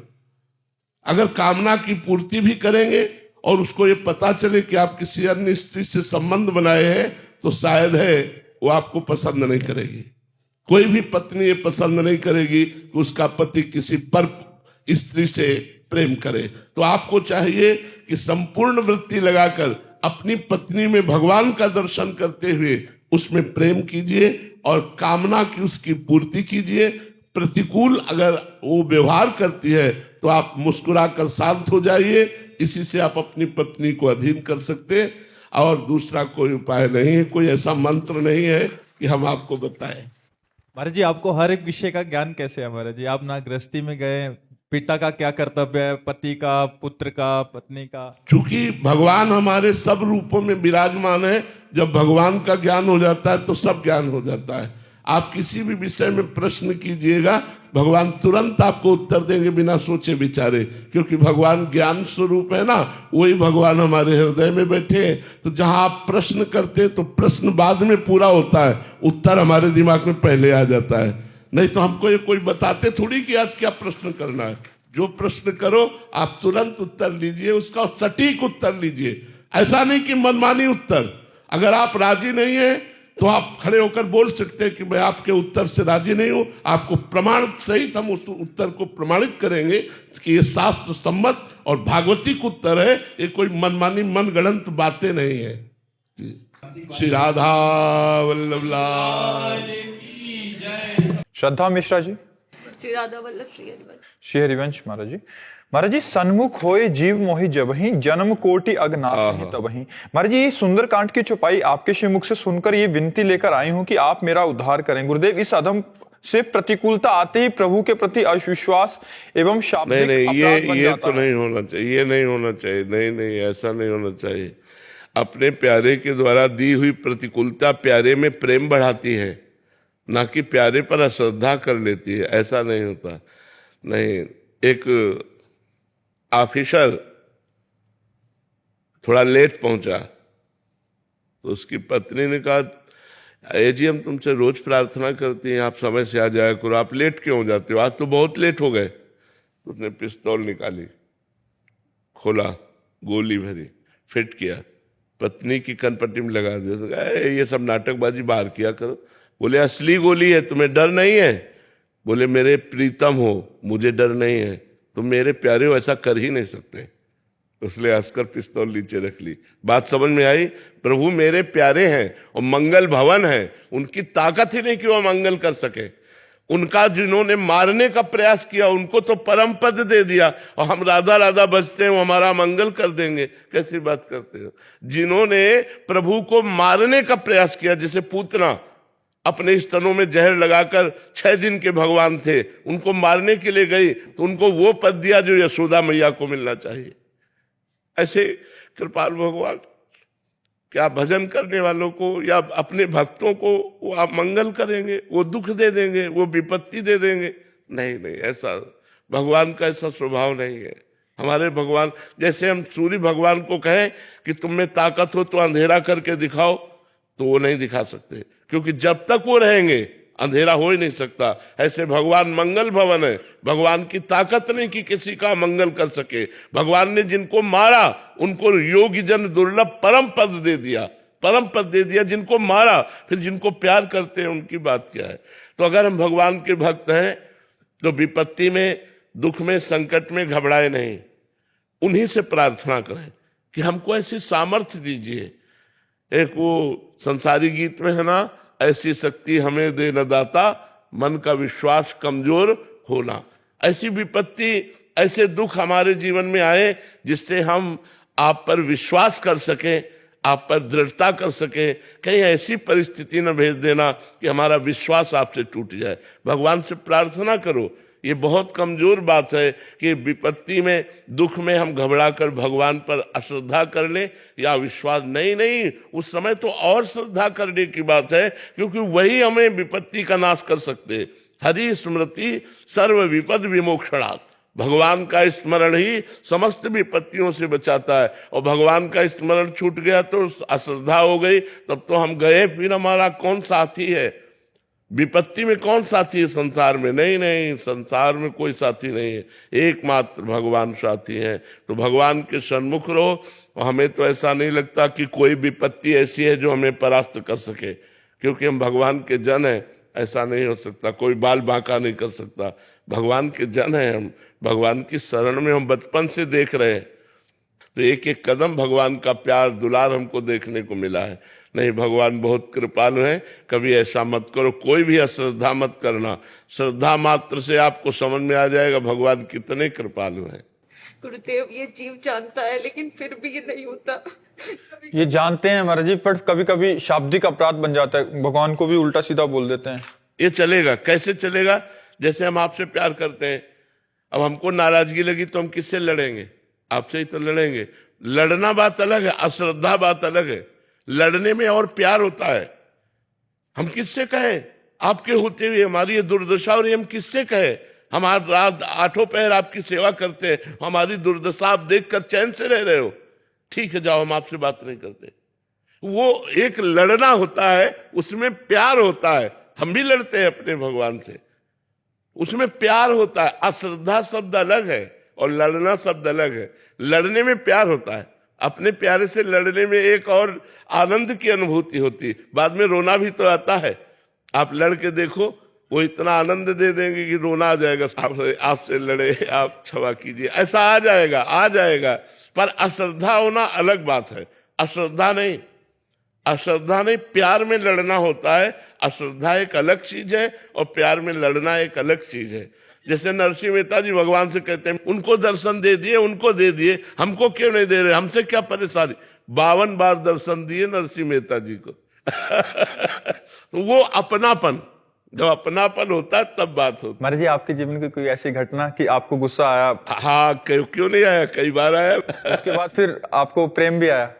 अगर कामना की पूर्ति भी करेंगे और उसको ये पता चले कि आप किसी अन्य स्त्री से संबंध बनाए हैं तो शायद है वो आपको पसंद नहीं करेगी। कोई भी पत्नी ये पसंद नहीं करेगी कि उसका पति किसी पर स्त्री से प्रेम करे। तो आपको चाहिए कि संपूर्ण वृत्ति लगाकर अपनी पत्नी में भगवान का दर्शन करते हुए उसमें प्रेम कीजिए और कामना की उसकी पूर्ति कीजिए। प्रतिकूल अगर वो व्यवहार करती है तो आप मुस्कुराकर शांत हो जाइए। इसी से आप अपनी पत्नी को अधीन कर सकते हैं और दूसरा कोई उपाय नहीं है, कोई ऐसा मंत्र नहीं है कि हम आपको बताएं। महाराज जी आपको हर एक विषय का ज्ञान कैसे है महाराज जी? आप ना गृहस्थी में गए, पिता का क्या कर्तव्य है, पति का, पुत्र का, पत्नी का? चूंकि भगवान हमारे सब रूपों में विराजमान है, जब भगवान का ज्ञान हो जाता है तो सब ज्ञान हो जाता है। आप किसी भी विषय में प्रश्न कीजिएगा, भगवान तुरंत आपको उत्तर देंगे बिना सोचे विचारे, क्योंकि भगवान ज्ञान स्वरूप है ना, वही भगवान हमारे हृदय में बैठे हैं। तो जहां आप प्रश्न करते हैं तो प्रश्न बाद में पूरा होता है, उत्तर हमारे दिमाग में पहले आ जाता है। नहीं तो हमको ये कोई बताते थोड़ी कि आज क्या प्रश्न करना है। जो प्रश्न करो आप तुरंत उत्तर लीजिए, उसका सटीक उत्तर लीजिए। ऐसा नहीं कि मनमानी उत्तर। अगर आप राजी नहीं है तो आप खड़े होकर बोल सकते हैं कि मैं आपके उत्तर से राजी नहीं हूं, आपको प्रमाण सहित हम उस उत्तर को प्रमाणित करेंगे कि ये शास्त्र सम्मत और भागवतिक उत्तर है, ये कोई मनमानी मनगढ़ंत बातें नहीं है। श्री राधा वल्लभ लाल। श्रद्धा मिश्रा जी। श्री राधा वल्लभ श्री हरिवंश। श्री हरिवंश महाराज जी। महाराज जी, सन्मुख होए जीव मोहि जबहि, जन्म कोटि अगनाथ तबहि। महाराज जी, सुंदर कांड की चौपाई आपके श्रीमुख से सुनकर ये विनती लेकर आई हूं कि आप मेरा उद्धार करें। गुरुदेव, इस अधम से प्रतिकूलता आते ही प्रभु के प्रति अविश्वास एवं शाब्दिक नहीं, अपराध बन ये जाता तो है। नहीं होना चाहिए, ये नहीं होना चाहिए। नहीं, ऐसा नहीं होना चाहिए। अपने प्यारे के द्वारा दी हुई प्रतिकूलता प्यारे में प्रेम बढ़ाती है, ना कि प्यारे पर अश्रद्धा कर लेती है। ऐसा नहीं होता। नहीं, एक ऑफिसर थोड़ा लेट पहुंचा तो उसकी पत्नी ने कहा, जी हम तुमसे रोज प्रार्थना करती हैं आप समय से आ जाया करो, आप लेट क्यों हो जाते हो, आज तो बहुत लेट हो गए। तो उसने पिस्तौल निकाली, खोला, गोली भरी, फिट किया, पत्नी की कनपट्टी में लगा दिया। तो कहा, ये सब नाटकबाजी बाहर किया करो। बोले असली गोली है, तुम्हें डर नहीं है? बोले मेरे प्रीतम हो, मुझे डर नहीं है, तुम मेरे प्यारे हो, ऐसा कर ही नहीं सकते। उसने हंसकर पिस्तौल नीचे रख ली। बात समझ में आई? प्रभु मेरे प्यारे हैं और मंगल भवन है, उनकी ताकत ही नहीं कि वो मंगल कर सके। उनका जिन्होंने मारने का प्रयास किया उनको तो परम पद दे दिया और हम राधा राधा बजते हैं वो हमारा मंगल कर देंगे। कैसी बात करते हो? जिन्होंने प्रभु को मारने का प्रयास किया, जैसे पूतना अपने स्तनों में जहर लगाकर 6 दिन के भगवान थे, उनको मारने के लिए गई तो उनको वो पद दिया जो यशोदा मैया को मिलना चाहिए। ऐसे कृपाल भगवान क्या भजन करने वालों को या अपने भक्तों को वो आप मंगल करेंगे, वो दुख दे देंगे, वो विपत्ति दे देंगे? नहीं, ऐसा भगवान का ऐसा स्वभाव नहीं है। हमारे भगवान, जैसे हम सूर्य भगवान को कहें कि तुम में ताकत हो तो अंधेरा करके दिखाओ, तो वो नहीं दिखा सकते, क्योंकि जब तक वो रहेंगे अंधेरा हो ही नहीं सकता। ऐसे भगवान मंगल भवन है, भगवान की ताकत नहीं कि किसी का मंगल कर सके। भगवान ने जिनको मारा उनको योगी जन दुर्लभ परम पद दे दिया, परम पद दे दिया। जिनको मारा, फिर जिनको प्यार करते हैं उनकी बात क्या है? तो अगर हम भगवान के भक्त हैं तो विपत्ति में, दुख में, संकट में घबराए नहीं, उन्हीं से प्रार्थना करें कि हमको ऐसी सामर्थ्य दीजिए। एक वो संसारी गीत में है ना, ऐसी शक्ति हमें दे न दाता, मन का विश्वास कमजोर होना। ऐसी विपत्ति ऐसे दुख हमारे जीवन में आए जिससे हम आप पर विश्वास कर सकें, आप पर दृढ़ता कर सके। कहीं ऐसी परिस्थिति न भेज देना कि हमारा विश्वास आपसे टूट जाए। भगवान से प्रार्थना करो। ये बहुत कमजोर बात है कि विपत्ति में, दुख में हम घबरा कर भगवान पर अश्रद्धा कर ले या विश्वास नहीं, उस समय तो और श्रद्धा करने की बात है, क्योंकि वही हमें विपत्ति का नाश कर सकते हैं। हरि स्मृति सर्व विपद विमोक्षणात्, भगवान का स्मरण ही समस्त विपत्तियों से बचाता है। और भगवान का स्मरण छूट गया तो अश्रद्धा हो गई, तब तो हम गए, फिर हमारा कौन साथी है? विपत्ति में कौन साथी है संसार में? नहीं, संसार में कोई साथी नहीं है, एकमात्र भगवान साथी है। तो भगवान के सन्मुख रहो। और हमें तो ऐसा नहीं लगता कि कोई विपत्ति ऐसी है जो हमें परास्त कर सके, क्योंकि हम भगवान के जन हैं। ऐसा नहीं हो सकता, कोई बाल बांका नहीं कर सकता। भगवान के जन हैं हम, भगवान की शरण में हम बचपन से देख रहे हैं। तो एक एक कदम भगवान का प्यार दुलार हमको देखने को मिला है। नहीं, भगवान बहुत कृपालु हैं। कभी ऐसा मत करो, कोई भी अश्रद्धा मत करना। श्रद्धा मात्र से आपको समझ में आ जाएगा भगवान कितने कृपालु हैं। गुरुदेव, ये जीव जानता है लेकिन फिर भी ये नहीं होता। ये जानते हैं महाराज जी, पर कभी कभी शाब्दिक अपराध बन जाता है, भगवान को भी उल्टा सीधा बोल देते हैं। ये चलेगा? कैसे चलेगा? जैसे हम आपसे प्यार करते हैं, अब हमको नाराजगी लगी तो हम किससे लड़ेंगे? आपसे ही तो लड़ेंगे। लड़ना बात अलग है, अश्रद्धा बात अलग है। लड़ने में और प्यार होता है। हम किससे कहें? आपके होते हुए हमारी ये दुर्दशा, और ये हम किससे कहें? हम आज रात 8 पहर आपकी सेवा करते हैं, हमारी दुर्दशा आप देखकर चैन से रह रहे हो। ठीक है, जाओ, हम आपसे बात नहीं करते। वो एक लड़ना होता है, उसमें प्यार होता है। हम भी लड़ते हैं अपने भगवान से, उसमें प्यार होता है। अश्रद्धा शब्द अलग है और लड़ना शब्द अलग है। लड़ने में प्यार होता है, अपने प्यारे से लड़ने में एक और आनंद की अनुभूति होती है। बाद में रोना भी तो आता है। आप लड़के देखो, वो इतना आनंद दे देंगे कि रोना आ जाएगा। आपसे लड़े, आप क्षमा कीजिए, ऐसा आ जाएगा। पर अश्रद्धा होना अलग बात है। अश्रद्धा नहीं, प्यार में लड़ना होता है। अश्रद्धा एक अलग चीज है और प्यार में लड़ना एक अलग चीज है। जैसे नरसिंह मेहता जी भगवान से कहते हैं, उनको दर्शन दे दिए, उनको दे दिए, हमको क्यों नहीं दे रहे? हमसे क्या परेशानी? 52 बार दर्शन दिए नरसिंह मेहता जी को। तो वो अपनापन, जब अपनापन होता है तब बात होती। महाराज जी, आपके जीवन की कोई ऐसी घटना कि आपको गुस्सा आया? हाँ, क्यों नहीं आया? कई बार आया। उसके बाद फिर आपको प्रेम भी आया?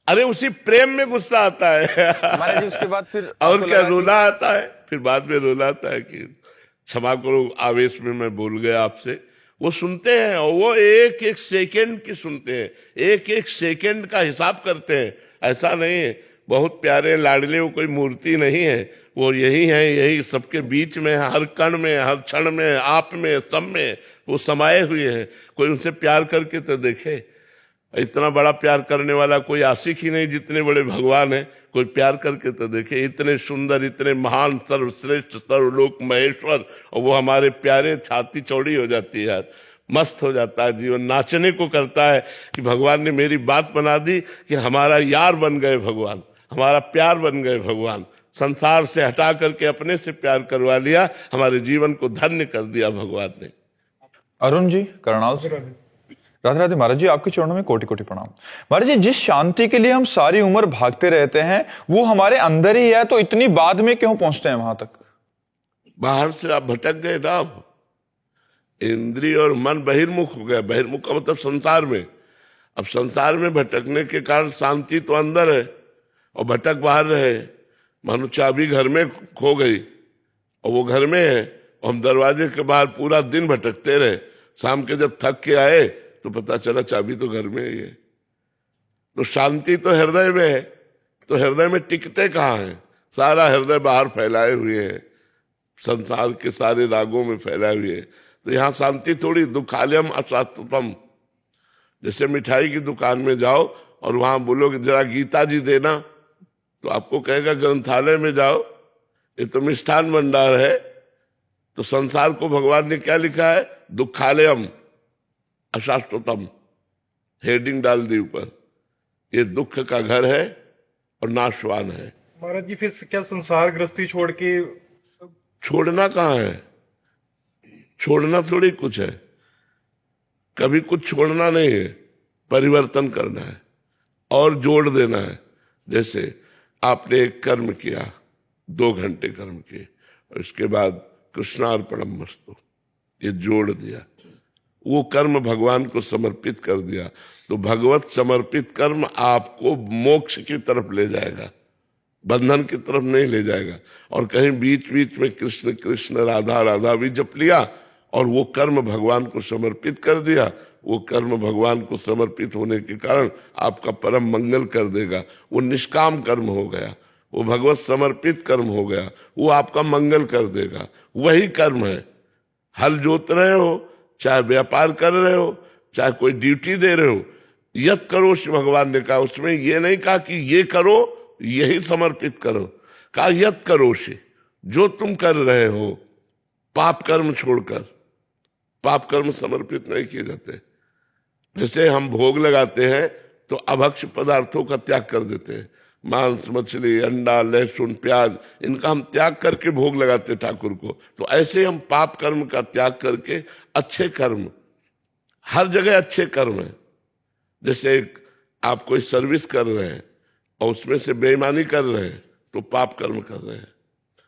अरे उसी प्रेम में गुस्सा आता है। महाराज जी, उसके बाद फिर और क्या, रोना आता है। फिर बाद में रोना आता है कि क्षमा करो, आवेश में मैं भूल गया आपसे। वो सुनते हैं और वो एक एक सेकंड की सुनते हैं, एक एक सेकंड का हिसाब करते हैं। ऐसा नहीं है, बहुत प्यारे लाडले, वो कोई मूर्ति नहीं है। वो यही है, यही सबके बीच में, हर कण में, हर क्षण में, आप में, सब में वो समाये हुए हैं। कोई उनसे प्यार करके तो देखे। इतना बड़ा प्यार करने वाला कोई आशिक ही नहीं, जितने बड़े भगवान हैं। कोई प्यार करके तो देखे। इतने सुंदर, इतने महान, सर्वश्रेष्ठ, सर्वलोक महेश्वर, और वो हमारे प्यारे। छाती चौड़ी हो जाती है यार, मस्त हो जाता है जीवन, नाचने को करता है कि भगवान ने मेरी बात बना दी कि हमारा यार बन गए भगवान, हमारा प्यार बन गए भगवान। संसार से हटा करके अपने से प्यार करवा लिया, हमारे जीवन को धन्य कर दिया भगवान ने। अरुण जी, करनाल से। राधे राधे महाराज जी, आपके चरणों में कोटि कोटि प्रणाम। महाराज जी, जिस शांति के लिए हम सारी उम्र भागते रहते हैं वो हमारे अंदर ही है, तो इतनी बाद में क्यों पहुंचते हैं वहां तक? बाहर से आप भटक गए ना, अब इंद्रिय और मन बहिर्मुख हो गया। बहिर्मुख का मतलब संसार में। अब संसार में भटकने के कारण शांति तो अंदर है और भटक बाहर रहे। मानो चाबी घर में खो गई और वो घर में है, और हम दरवाजे के बाहर पूरा दिन भटकते रहे। शाम के जब थक के आए तो पता चला चाबी तो घर में ही है। तो शांति तो हृदय में है, तो हृदय में टिकते कहाँ हैं? सारा हृदय बाहर फैलाए हुए है, संसार के सारे रागों में फैलाए हुए है। तो यहाँ शांति थोड़ी। दुखालयम अशांततम। जैसे मिठाई की दुकान में जाओ और वहां बोलोगे जरा गीता जी देना, तो आपको कहेगा ग्रंथालय में जाओ, ये तो मिष्ठान भंडार है। तो संसार को भगवान ने क्या लिखा है? दुखालयम अशाश्वतम, हेडिंग डाल दी ऊपर। ये दुख का घर है और नाशवान है। महाराज जी, फिर क्या संसार गृहस्थी छोड़ के? छोड़ना कहाँ है? छोड़ना थोड़ी कुछ है। कभी कुछ छोड़ना नहीं है, परिवर्तन करना है और जोड़ देना है। जैसे आपने एक कर्म किया, 2 घंटे कर्म किए, और उसके बाद कृष्णार्पणमस्तु ये जोड़ दिया, वो कर्म भगवान को समर्पित कर दिया, तो भगवत समर्पित कर्म आपको मोक्ष की तरफ ले जाएगा, बंधन की तरफ नहीं ले जाएगा। और कहीं बीच बीच में कृष्ण कृष्ण राधा राधा भी जप लिया और वो कर्म भगवान को समर्पित कर दिया, वो कर्म भगवान को समर्पित होने के कारण आपका परम मंगल कर देगा। वो निष्काम कर्म हो गया, वो भगवत समर्पित कर्म हो गया, वो आपका मंगल कर देगा। वही कर्म है, हल जोत रहे हो, चाहे व्यापार कर रहे हो, चाहे कोई ड्यूटी दे रहे हो, यत करोश भगवान ने कहा। उसमें ये नहीं कहा कि ये करो, यही समर्पित करो, कहा यत करोश, जो तुम कर रहे हो, पाप कर्म छोड़कर। पाप कर्म समर्पित नहीं किए जाते। जैसे हम भोग लगाते हैं तो अभक्ष पदार्थों का त्याग कर देते हैं, मांस मछली अंडा लहसुन प्याज, इनका हम त्याग करके भोग लगाते ठाकुर को। तो ऐसे हम पाप कर्म का त्याग करके अच्छे कर्म, हर जगह अच्छे कर्म है। जैसे आप कोई सर्विस कर रहे हैं और उसमें से बेईमानी कर रहे हैं तो पाप कर्म कर रहे हैं।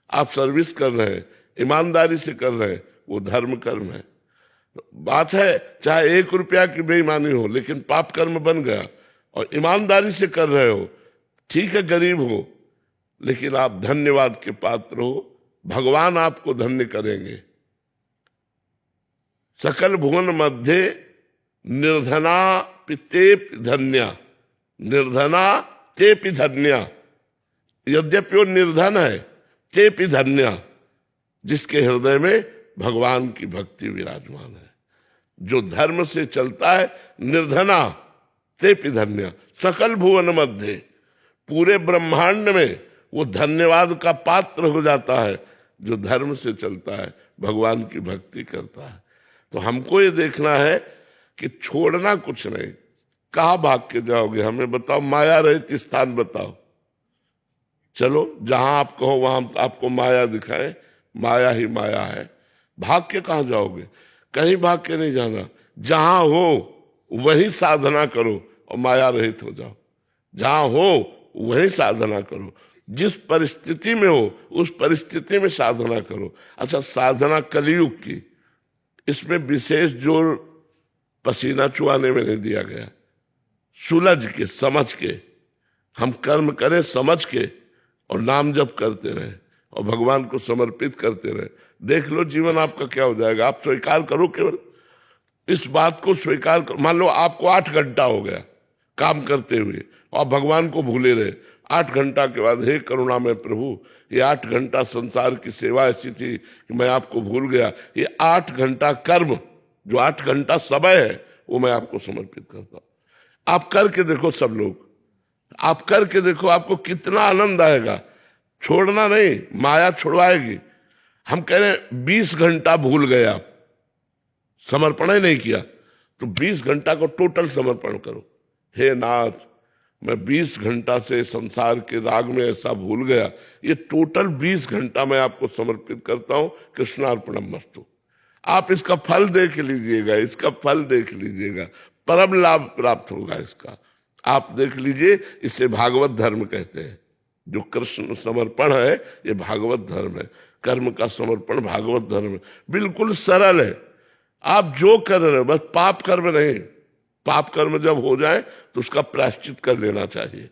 आप सर्विस कर रहे हैं, ईमानदारी से कर रहे हैं, वो धर्म कर्म है। बात है चाहे 1 रुपया की बेईमानी हो, लेकिन पाप कर्म बन गया। और ईमानदारी से कर रहे हो, ठीक है गरीब हो, लेकिन आप धन्यवाद के पात्र हो, भगवान आपको धन्य करेंगे। सकल भुवन मध्य निर्धना पितेपि धन्या, निर्धना तेपि धन्या। यद्यपि वो निर्धन है, तेपि धन्या, जिसके हृदय में भगवान की भक्ति विराजमान है, जो धर्म से चलता है। निर्धना तेपि धन्या, सकल भुवन मध्य, पूरे ब्रह्मांड में वो धन्यवाद का पात्र हो जाता है जो धर्म से चलता है, भगवान की भक्ति करता है। तो हमको ये देखना है कि छोड़ना कुछ नहीं। कहाँ भाग के जाओगे, हमें बताओ, माया रहित स्थान बताओ। चलो जहां आप कहो वहां आपको माया दिखाए, माया ही माया है। भाग के कहाँ जाओगे, कहीं भाग के नहीं जाना। जहां हो वही साधना करो और माया रहित हो जाओ। जहां हो वही साधना करो, जिस परिस्थिति में हो उस परिस्थिति में साधना करो। अच्छा, साधना कलयुग की, इसमें विशेष जोर पसीना चुआने में नहीं दिया गया। सुलझ के, समझ के हम कर्म करें, समझ के, और नाम जप करते रहे और भगवान को समर्पित करते रहे। देख लो जीवन आपका क्या हो जाएगा। आप स्वीकार करो, केवल इस बात को स्वीकार करो। मान लो आपको 8 घंटा हो गया काम करते हुए और भगवान को भूले रहे। 8 घंटा के बाद, हे करुणामय प्रभु, ये 8 घंटा संसार की सेवा ऐसी थी कि मैं आपको भूल गया। ये 8 घंटा कर्म, जो 8 घंटा समय है, वो मैं आपको समर्पित करता हूं। आप करके देखो, सब लोग आप करके देखो, आपको कितना आनंद आएगा। छोड़ना नहीं, माया छुड़वाएगी। हम कह रहे हैं 20 घंटा भूल गए, आप समर्पण ही नहीं किया, तो 20 घंटा को टोटल समर्पण करो। हे नाथ, मैं 20 घंटा से संसार के राग में ऐसा भूल गया, ये टोटल 20 घंटा मैं आपको समर्पित करता हूं, कृष्णार्पणमस्तु। आप इसका फल देख लीजिएगा, इसका फल देख लीजिएगा, परम लाभ प्राप्त होगा इसका। आप देख लीजिए, इसे भागवत धर्म कहते हैं। जो कृष्ण समर्पण है, ये भागवत धर्म है। कर्म का समर्पण भागवत धर्म है, बिल्कुल सरल है। आप जो कर रहे हो, बस पाप कर्म नहीं। पाप कर्म जब हो जाए तो उसका प्रायश्चित कर लेना चाहिए।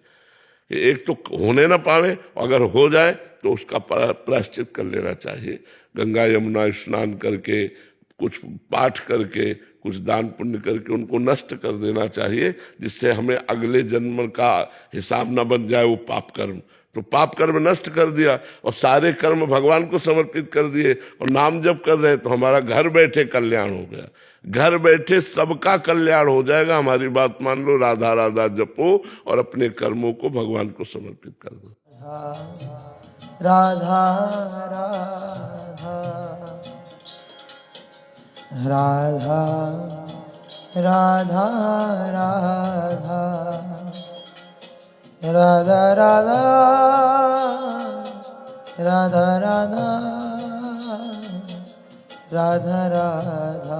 एक तो होने ना पावे, अगर हो जाए तो उसका प्रायश्चित कर लेना चाहिए। गंगा यमुना स्नान करके, कुछ पाठ करके, कुछ दान पुण्य करके उनको नष्ट कर देना चाहिए, जिससे हमें अगले जन्म का हिसाब न बन जाए वो पाप कर्म। तो पाप कर्म नष्ट कर दिया और सारे कर्म भगवान को समर्पित कर दिए और नाम जप कर रहे हैं, तो हमारा घर बैठे कल्याण हो गया। घर बैठे सबका कल्याण हो जाएगा। हमारी बात मान लो, राधा राधा जपो और अपने कर्मों को भगवान को समर्पित कर दो। राधा राधा राधा राधा राधा राधा राधा राधा राधा राधा